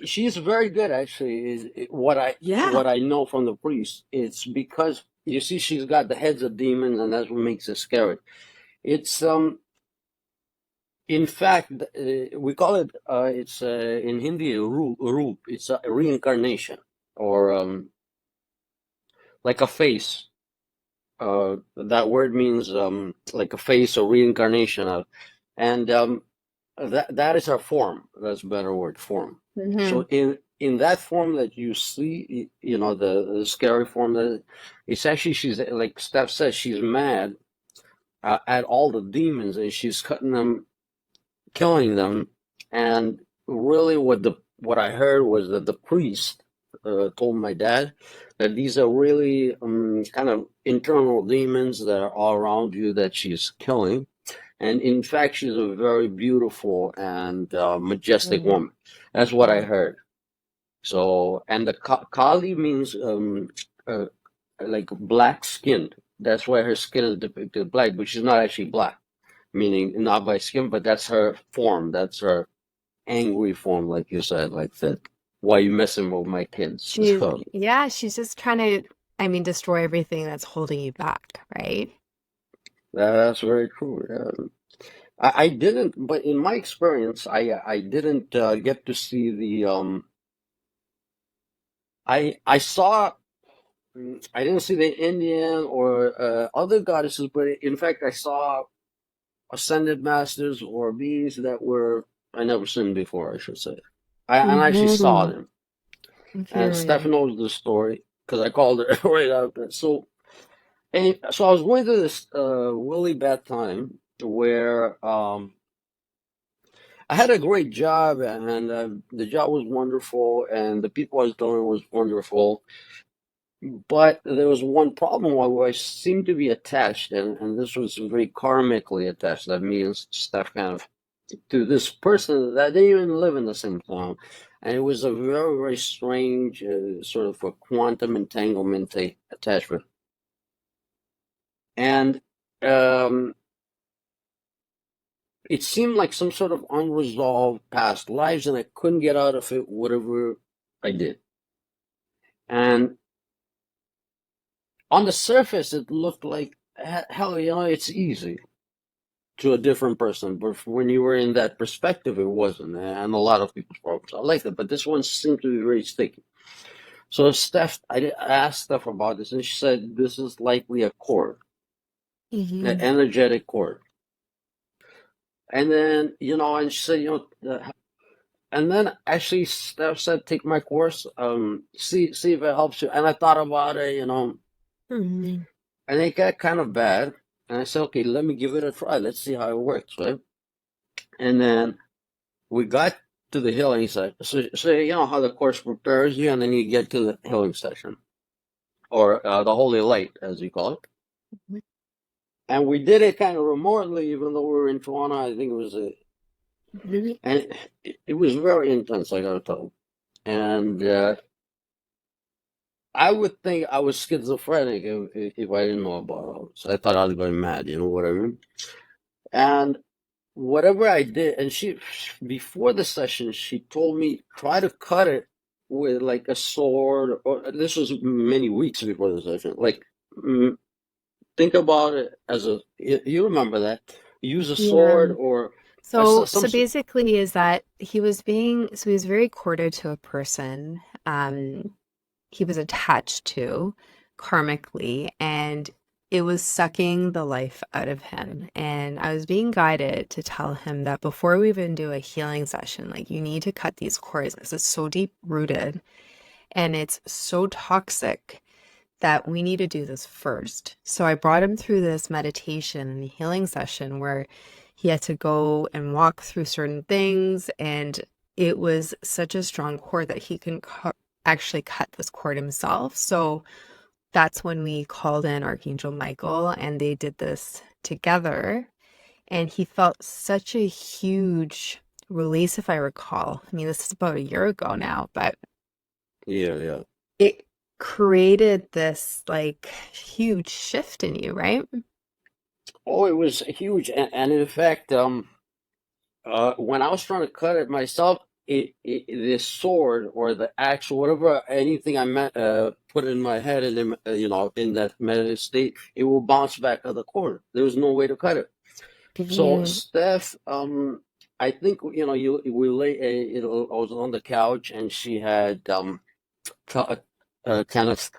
she's very good actually. What I know from the priest. It's because you see she's got the heads of demons, and that's what makes it scary. It's in fact, we call it, it's in Hindi, roop. It's a reincarnation, or like a face. That word means like a face or reincarnation of, and that is our form. That's a better word, form. So in that form that you see, the scary form, that it's actually, she's like Steph says, she's mad at all the demons, and she's cutting them, killing them. And really what I heard was that the priest told my dad that these are really kind of internal demons that are all around you that she's killing. And in fact, she's a very beautiful and majestic woman. That's what I heard. So, and the Kali means like black skinned. That's why her skin is depicted black, but she's not actually black, meaning not by skin, but that's her form. That's her angry form, like you said, like that. Why you messing with my kids? She's So, she's just trying to, destroy everything that's holding you back, right? That's very true. Yeah. I didn't, but in my experience, I didn't get to see the I saw I didn't see the Indian or other goddesses, but in fact I saw ascended masters or beings that were I never seen before, I should say. And I actually saw Mm-hmm. them. And Steph Very. knows the story because I called her right out there. So I was going through this really bad time where I had a great job and the job was wonderful and the people I was doing was wonderful. But there was one problem where I seemed to be attached, and this was very karmically attached. That means Steph kind of to this person that didn't even live in the same town. And it was a very, very strange sort of a quantum entanglement attachment. And um, it seemed like some sort of unresolved past lives, and I couldn't get out of it, whatever I did. And on the surface, it looked like, hell, it's easy to a different person. But when you were in that perspective, it wasn't. And a lot of people's problems are like that. But this one seemed to be very sticky. So I asked Steph about this, and she said this is likely a cord, an energetic cord. And then, and she said, and then actually Steph said, take my course, see if it helps you. And I thought about it, Mm-hmm. and it got kind of bad. And I said, okay, let me give it a try. Let's see how it works, right? And then we got to the healing session. So you know how the course prepares you, and then you get to the healing session, or the holy light, as you call it. And we did it kind of remotely, even though we were in Toronto. I think it was, and it was very intense, I gotta tell you. And I would think I was schizophrenic if I didn't know about it. So I thought I was going mad, you know what I mean? And whatever I did, and before the session, she told me try to cut it with like a sword, or this was many weeks before the session. Like, think about it as you remember that. Use a sword Yeah. or So basically is that he was very courted to a person he was attached to karmically, and it was sucking the life out of him. And I was being guided to tell him that before we even do a healing session, like you need to cut these cords because it's so deep rooted and it's so toxic that we need to do this first. So I brought him through this meditation and healing session where he had to go and walk through certain things. And it was such a strong cord that he can actually cut this cord himself. So that's when we called in Archangel Michael and they did this together. And he felt such a huge release, if I recall. I mean, this is about a year ago now, but yeah. it created this like huge shift in you, right? Oh, it was huge, and in fact, when I was trying to cut it myself, the sword or the axe or whatever, anything I put in my head and then, in that meditative state, it will bounce back to the cord. There was no way to cut it. So Mm-hmm. Steph, I think I was on the couch and she had kind of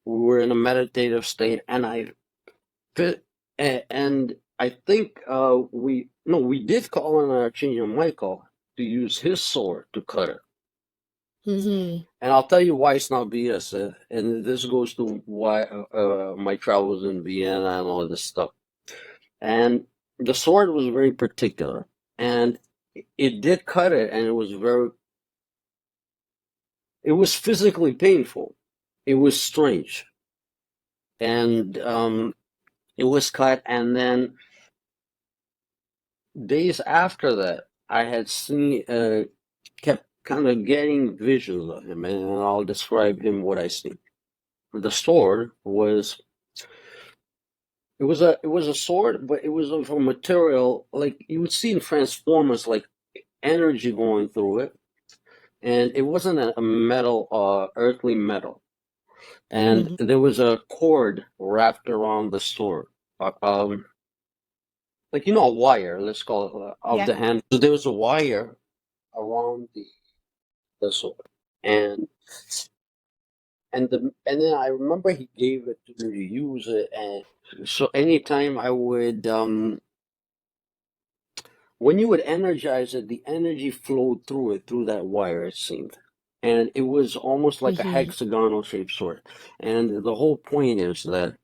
we were in a meditative state, and and I think we did call on Archangel Michael to use his sword to cut it. Mm-hmm. And I'll tell you why it's not BS. And this goes to why my travels in Vienna and all this stuff. And the sword was very particular, and it did cut it, and it was physically painful. It was strange, and it was cut, and then days after that, I had kept kind of getting visions of him, and I'll describe him what I see. The sword was it was a sword, but it was of a material like you would see in Transformers, like energy going through it, and it wasn't a metal, earthly metal, and Mm-hmm. there was a cord wrapped around the sword. Um, like a wire, let's call it, of Yeah. the hand. So there was a wire around the sword, and then I remember he gave it to me to use it, and so anytime I would when you would energize it, the energy flowed through it through that wire, it seemed. And it was almost like a Mm-hmm. hexagonal shaped sword. And the whole point is that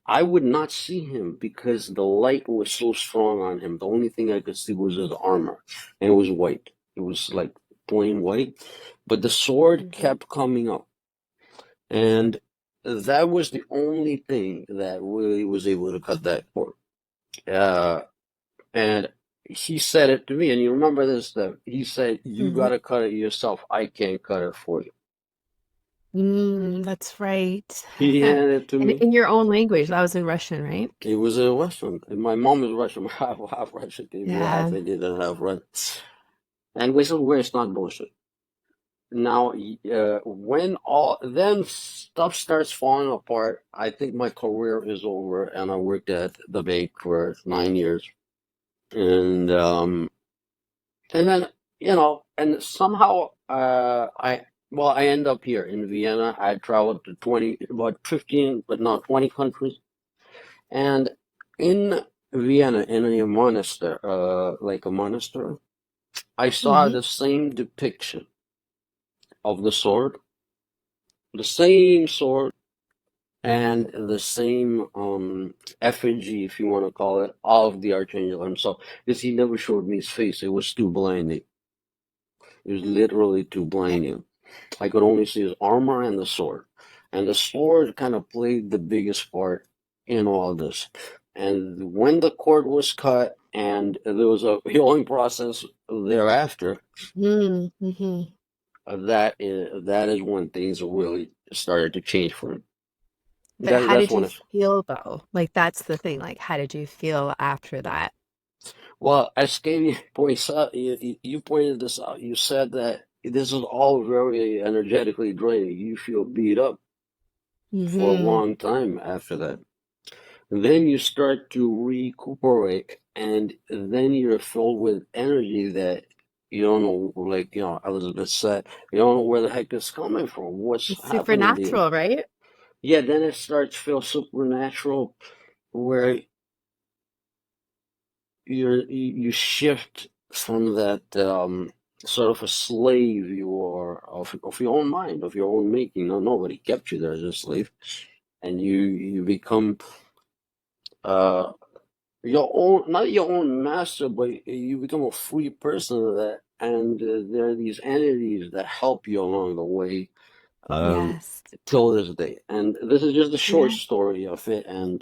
I would not see him because the light was so strong on him. The only thing I could see was his armor, and it was white. It was like plain white, but the sword Mm-hmm. kept coming up, and that was the only thing that really was able to cut that cord. Uh, and he said it to me, and you remember this stuff. He said, "You Mm-hmm. got to cut it yourself. I can't cut it for you." That's right. He handed it to And me. in your own language, that was in Russian, right? It was a Russian. And my mom is Russian. Half Russian. We're half Yeah. Indian and half Russian. And we said, "Where it's not bullshit." Now, when all then stuff starts falling apart, I think my career is over, and I worked at the bank for 9 years, and then and somehow I end up here in Vienna. I traveled to about 15, but not 20 countries, and in Vienna, in a monastery, like a monastery, I saw Mm-hmm. the same depiction of the same sword, and the same effigy, if you want to call it, of the archangel himself. Because he never showed me his face; it was too blinding. It was literally too blinding. I could only see his armor and the sword. And the sword kind of played the biggest part in all this. And when the cord was cut and there was a healing process thereafter, Mm-hmm. that is when things really started to change for him. But how That's did when you it. feel though? Like that's the thing. Like how did you feel after that? Well, as Katie points out, you pointed this out. You said that this is all very energetically draining. You feel beat up for a Mm-hmm. long time after that. Then you start to recuperate, and then you're filled with energy that you don't know, like, Elizabeth said, you don't know where the heck it's coming from, what's It's happening to you. supernatural, right? Yeah, then it starts to feel supernatural, where you shift from that sort of a slave you are of your own mind, of your own making. No, nobody kept you there as a slave, and you become uh your own, not your own master, but you become a free person of that. And there are these entities that help you along the way, um, Yes. till this day. And this is just a short Yeah, story of it. And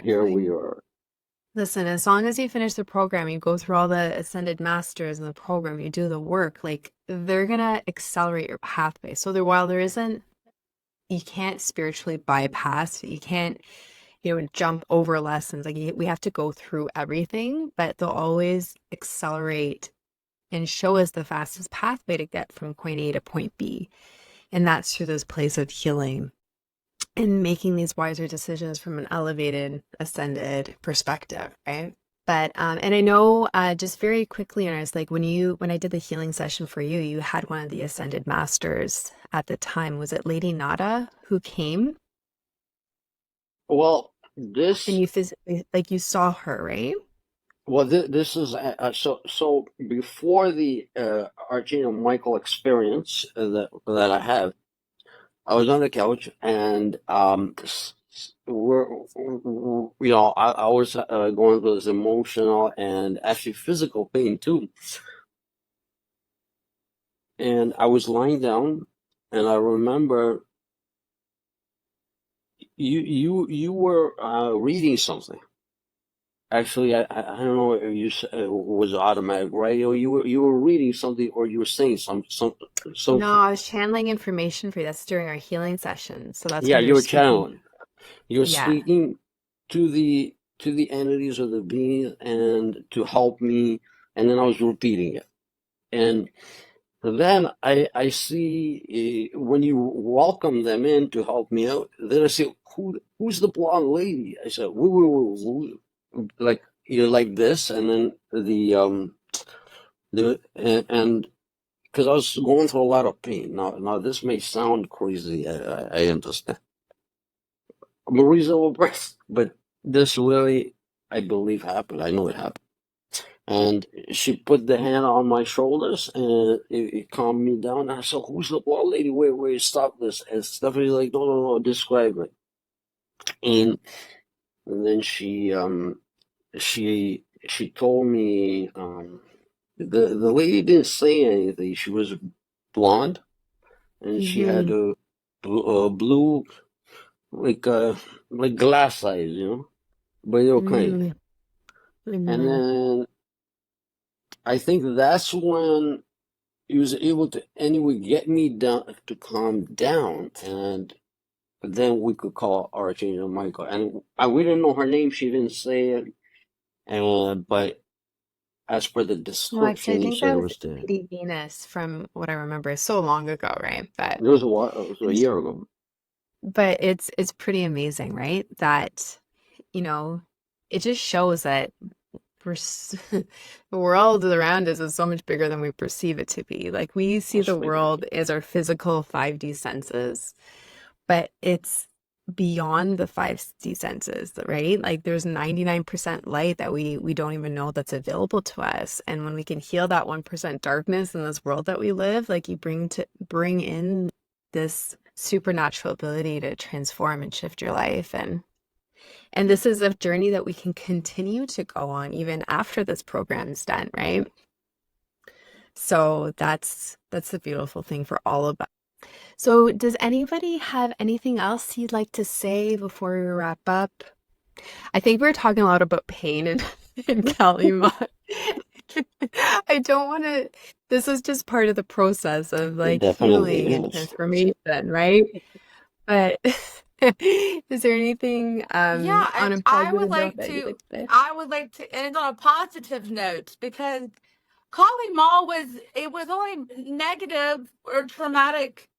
here we exactly. are. Listen, as long as you finish the program, you go through all the ascended masters in the program, you do the work, like they're gonna accelerate your pathway. So while there isn't, you can't spiritually bypass, you can't, jump over lessons. Like we have to go through everything, but they'll always accelerate and show us the fastest pathway to get from point A to point B. And that's through this place of healing and making these wiser decisions from an elevated, ascended perspective, right? But and I know just very quickly, and I was like, when I did the healing session for you, you had one of the ascended masters at the time. Was it Lady Nada who came? Well, And this you physically, like you saw her, right? this is so before the Archangel Michael experience that I have. I was on the couch, and I was going through this emotional and actually physical pain too. And I was lying down, and I remember you were reading something. Actually, I don't know if it was automatic radio. You were reading something, or you were saying some. No, I was channeling information for you. That's during our healing session. So that's Yeah, when you you're were speaking. channeling. You're Yeah. speaking to the entities of the beings and to help me, and then I was repeating it. And then I see when you welcome them in to help me out, then I say, who's the blonde lady? I said, woo, woo, woo, woo. like you're like this, and then and because I was going through a lot of pain. Now this may sound crazy. I understand. I'm a reasonable person, but this really, I believe, happened. I know it happened. And she put the hand on my shoulders, and it calmed me down. And I said, "Who's the bald lady? Wait, stop this!" And Stephanie's like, "No, describe it." And then she told me, the lady didn't say anything. She was blonde, and she had Mm-hmm. a blue, like like glass eyes, but they were kind. Mm, I And know. then I think that's when he was able to anyway get me down to calm down, and then we could call Archangel Michael. And we didn't know her name; she didn't say it. And but as per the Well, actually, I description, you think said that it was was the. Lady Venus from what I remember so long ago, right? It was a while. It was a year ago. But it's pretty amazing, right? That, you know, it just shows that the world around us is so much bigger than we perceive it to be. Like we see Much the bigger. world as our physical 5D senses, but it's beyond the 5D senses, right? Like there's 99% light that we don't even know that's available to us. And when we can heal that 1% darkness in this world that we live, like you bring in this supernatural ability to transform and shift your life. And this is a journey that we can continue to go on even after this program is done, right? So that's the beautiful thing for all of us. So does anybody have anything else you'd like to say before we wrap up? I think we were talking a lot about pain in Kalima. I don't want to, this is just part of the process of It like definitely healing and is. transformation, right? But is there anything Yeah, on and a positive note that you'd like to say? I would like to end on a positive note because Kali Ma was only negative or traumatic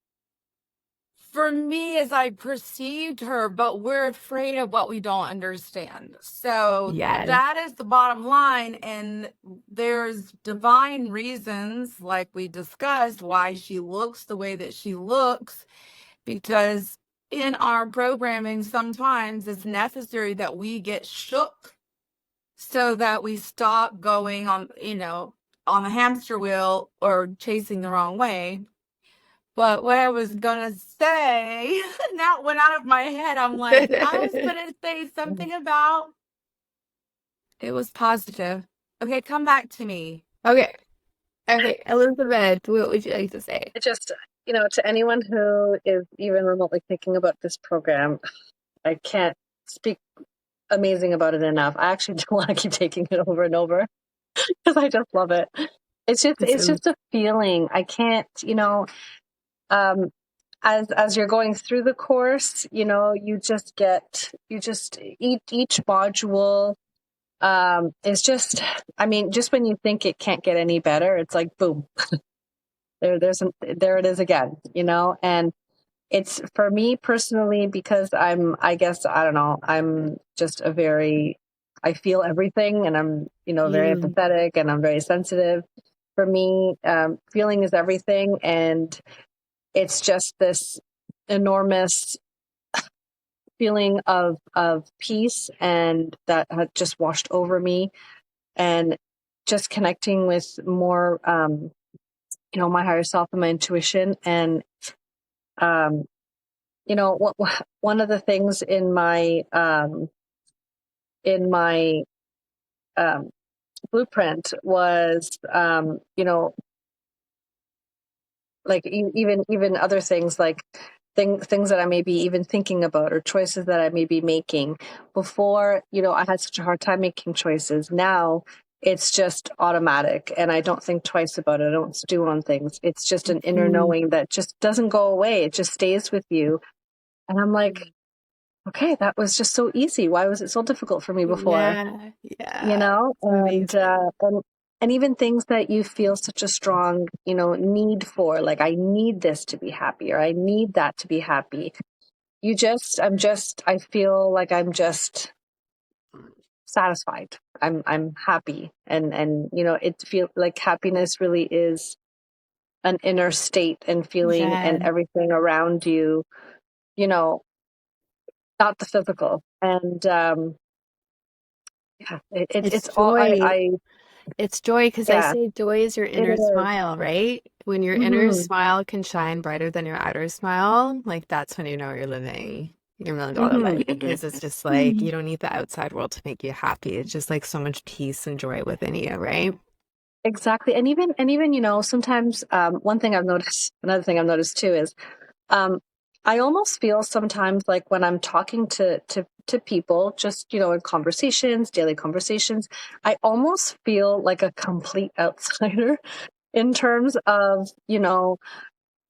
for me as I perceived her, but we're afraid of what we don't understand. So Yes. that is the bottom line. And there's divine reasons, like we discussed, why she looks the way that she looks, because in our programming, sometimes it's necessary that we get shook so that we stop going on, on the hamster wheel or chasing the wrong way. But what I was gonna say, now went out of my head. I'm like, I was gonna say something about it was positive. Okay, come back to me. Okay. Okay, Elizabeth, what would you like to say? It just, to anyone who is even remotely thinking about this program, I can't speak amazing about it enough. I actually do want to keep taking it over and over because I just love it. It's just a feeling. I can't, as you're going through the course, you just each module is just, I mean, just when you think it can't get any better, it's like boom, there it is again, and it's for me personally because I guess I don't know, I'm just I feel everything, and I'm very empathetic, and I'm very sensitive. For me, feeling is everything, and it's just this enormous feeling of peace, and that had just washed over me, and just connecting with more my higher self and my intuition. And one of the things in my blueprint was like even other things, like things that I may be even thinking about, or choices that I may be making. Before, I had such a hard time making choices. Now it's just automatic, and I don't think twice about it. I don't stew on things. It's just an inner knowing that just doesn't go away. It just stays with you. And I'm like, okay, that was just so easy. Why was it so difficult for me before? Yeah. And and even things that you feel such a strong, need for, like, I need this to be happy, or I need that to be happy. I feel like I'm just satisfied. I'm happy, and it feels like happiness really is an inner state and feeling, Yeah. and everything around you, not the physical. And yeah, It's it's all joy. It's joy because I yeah, say joy is your it inner is. smile, right? When your inner Mm-hmm, smile can shine brighter than your outer smile, like that's when you know you're living your $1 million mm-hmm. life. Because it's just like you don't need the outside world to make you happy. It's just like so much peace and joy within you, right? Exactly. And even, sometimes another thing I've noticed too is I almost feel sometimes like when I'm talking to people, just, in conversations, daily conversations, I almost feel like a complete outsider in terms of,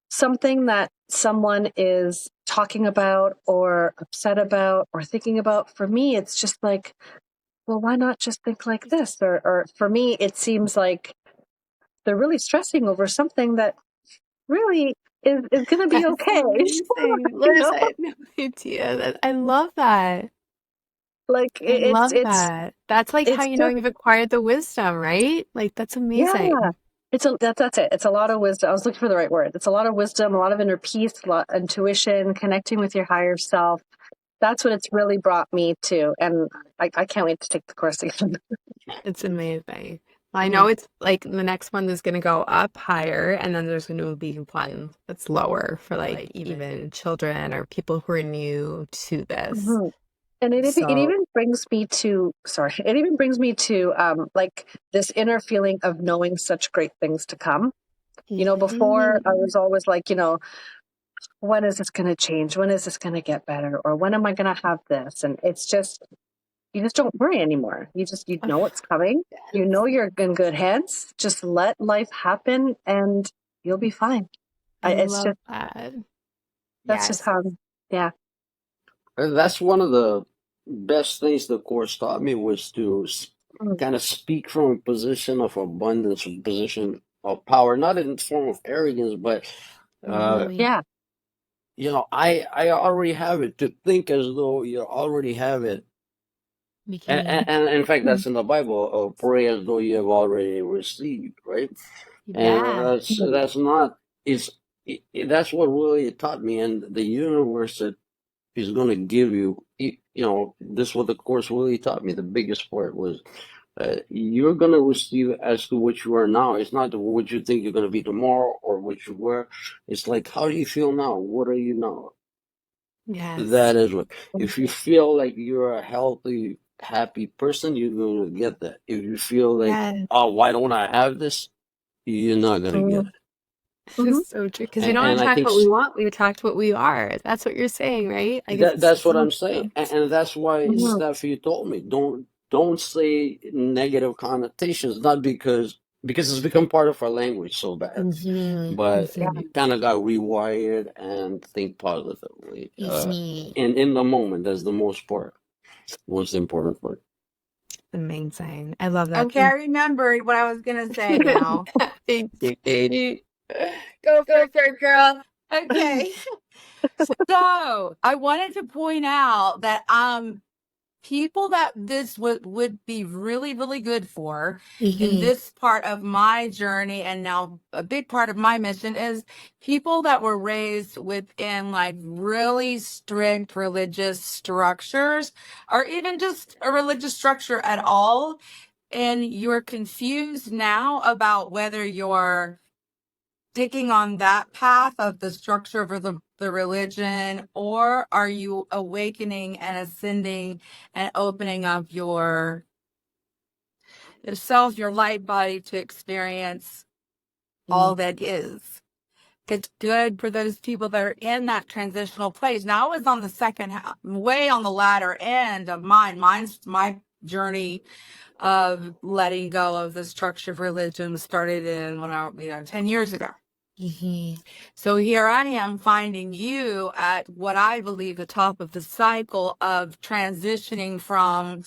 something that someone is talking about or upset about or thinking about. For me, it's just like, well, why not just think like this? Or for me, it seems like they're really stressing over something that really is going to be That's okay. amazing. you Liz, know, I had no idea. I love that. like I love it's that. That's like how it's you know just, you've acquired the wisdom, right? Like that's yeah. amazing. That's it. It's a lot of wisdom. I was looking for the right word. It's a lot of wisdom, a lot of inner peace, a lot intuition, connecting with your higher self. That's what it's really brought me to, and I can't wait to take the course again. It's amazing. I know Mhm. it's like the next one is going to go up higher, and then there's going to be one that's lower for like even children or people who are new to this. Mhm. And it So, even brings me to, sorry, it even brings me to like this inner feeling of knowing such great things to come. Before I mhm. was always like, when is this going to change? When is this going to get better? Or when am I going to have this? And it's just, you just don't worry anymore. You know Oh, what's coming. You yes, know you're in good hands. Just let life happen and you'll be fine. I It's love just, that. that's just Yes. how, yeah. And that's one of the best things the course taught me was to Mm. kind of speak from a position of abundance, a position of power, not in the form of arrogance, but uh, Totally. Yeah. I already have it. To think as though you already have it, and in fact, Mm. that's in the Bible. Pray as though you have already received, right? And Yeah. that's not it's that's what really it taught me, and the universe that is going to give you. This is what the course really taught me. The biggest part was you're going to receive as to what you are now. It's not what you think you're going to be tomorrow or what you were. It's like, how do you feel now? What are you now? Yes. That is what. If you feel like you're a healthy, happy person, you're going to get that. If you feel like, Yes. oh, why don't I have this? You're not going to get Mm. it. Mhm. It's so true. Because we don't And I attract think what we want, we attract what we are. That's what you're saying, right? Like it's that's what so I'm saying, true. and that's why Mhm. Steph, you told me don't say negative connotations, not because it's become part of our language so bad, Mm-hmm. but Yeah. Mm-hmm. you kind of got rewired and think positively. It's me. And in the moment, that's the most important part. Amazing. I love that. Okay, I remembered what I was gonna say now. Thank you, Katie. Go for it, girl. Okay. So I wanted to point out that people that this would be really, really good for in Mm-hmm. this part of my journey, and now a big part of my mission, is people that were raised within like really strict religious structures, or even just a religious structure at all, and you're confused now about whether you're sticking on that path of the structure of the religion, or are you awakening and ascending and opening up yourself, your light body, to experience all that is? It's good for those people that are in that transitional place. Now, I was on the second half, way on the latter end of mine's my journey of letting go of the structure of religion started in 10 years ago. Mm-hmm. So here I am finding you at what I believe the top of the cycle of transitioning from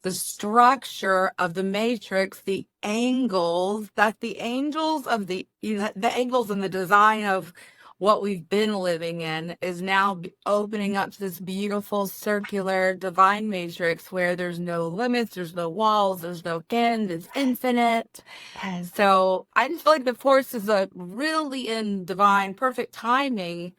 the structure of the matrix, the angles that the angels of the angles and the design of what we've been living in is now opening up to this beautiful circular divine matrix where there's no limits, there's no walls, there's no end, it's infinite. Yes. So I just feel like the force is really in divine, perfect timing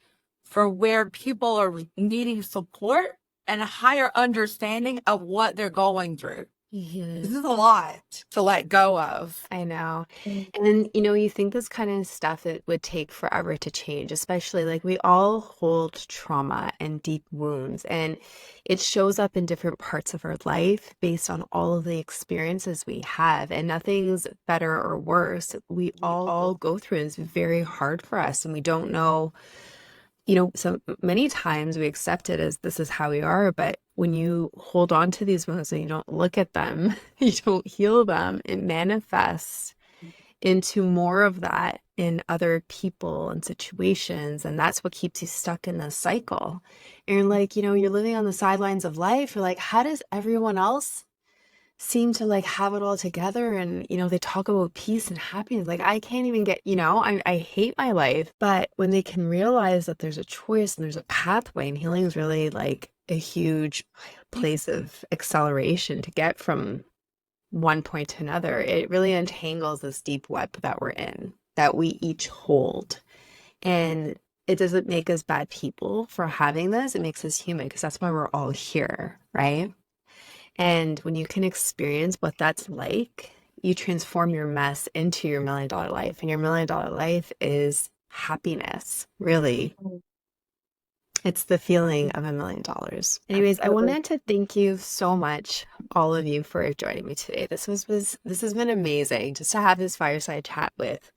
for where people are needing support and a higher understanding of what they're going through. This is a lot to let go of. I know. Mm. And you think this kind of stuff, it would take forever to change, especially like we all hold trauma and deep wounds, and it shows up in different parts of our life based on all of the experiences we have, and nothing's better or worse. We all go through it. It's very hard for us, and we don't know. So many times we accept it as this is how we are, but when you hold on to these wounds and you don't look at them, you don't heal them, it manifests into more of that in other people and situations. And that's what keeps you stuck in this cycle. And you're like, you're living on the sidelines of life. You're like, how does everyone else seem to like have it all together? And they talk about peace and happiness, like I can't even get, I hate my life. But when they can realize that there's a choice and there's a pathway, and healing is really like a huge place of acceleration to get from one point to another, it really untangles this deep web that we're in, that we each hold. And it doesn't make us bad people for having this. It makes us human, because that's why we're all here, right? And when you can experience what that's like, you transform your mess into your $1 million life. And your $1 million life is happiness, really. It's the feeling of $1 million. Anyways, I wanted to thank you so much, all of you, for joining me today. This has been amazing, just to have this fireside chat with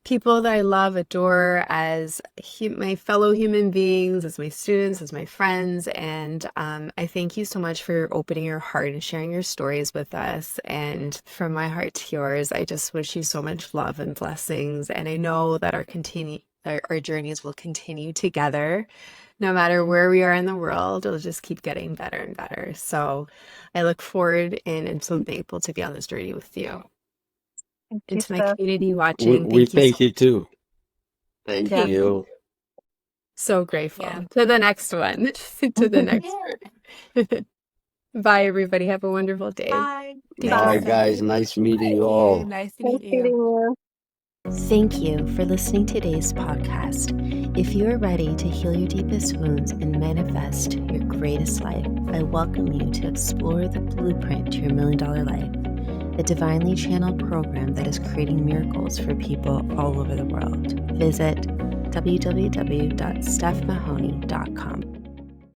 people that I love, adore, as my fellow human beings, as my students, as my friends. And I thank you so much for opening your heart and sharing your stories with us. And from my heart to yours, I just wish you so much love and blessings. And I know that our journeys will continue together. No matter where we are in the world, it'll just keep getting better and better. So I look forward and I'm so thankful to be on this journey with you. Thank And you, to my Steph. community watching, We thank you thank so you too. Thank Thank you. So grateful. Yeah. To the next one. To the next one. Bye, everybody. Have a wonderful day. Bye. Thank Bye, you. guys. Nice meeting you Thank all. you. Nice to Thanks meet for you. meeting you. Thank you for listening to today's podcast. If you are ready to heal your deepest wounds and manifest your greatest life, I welcome you to explore the blueprint to your $1 million life, a divinely channeled program that is creating miracles for people all over the world. Visit www.stephmahony.com.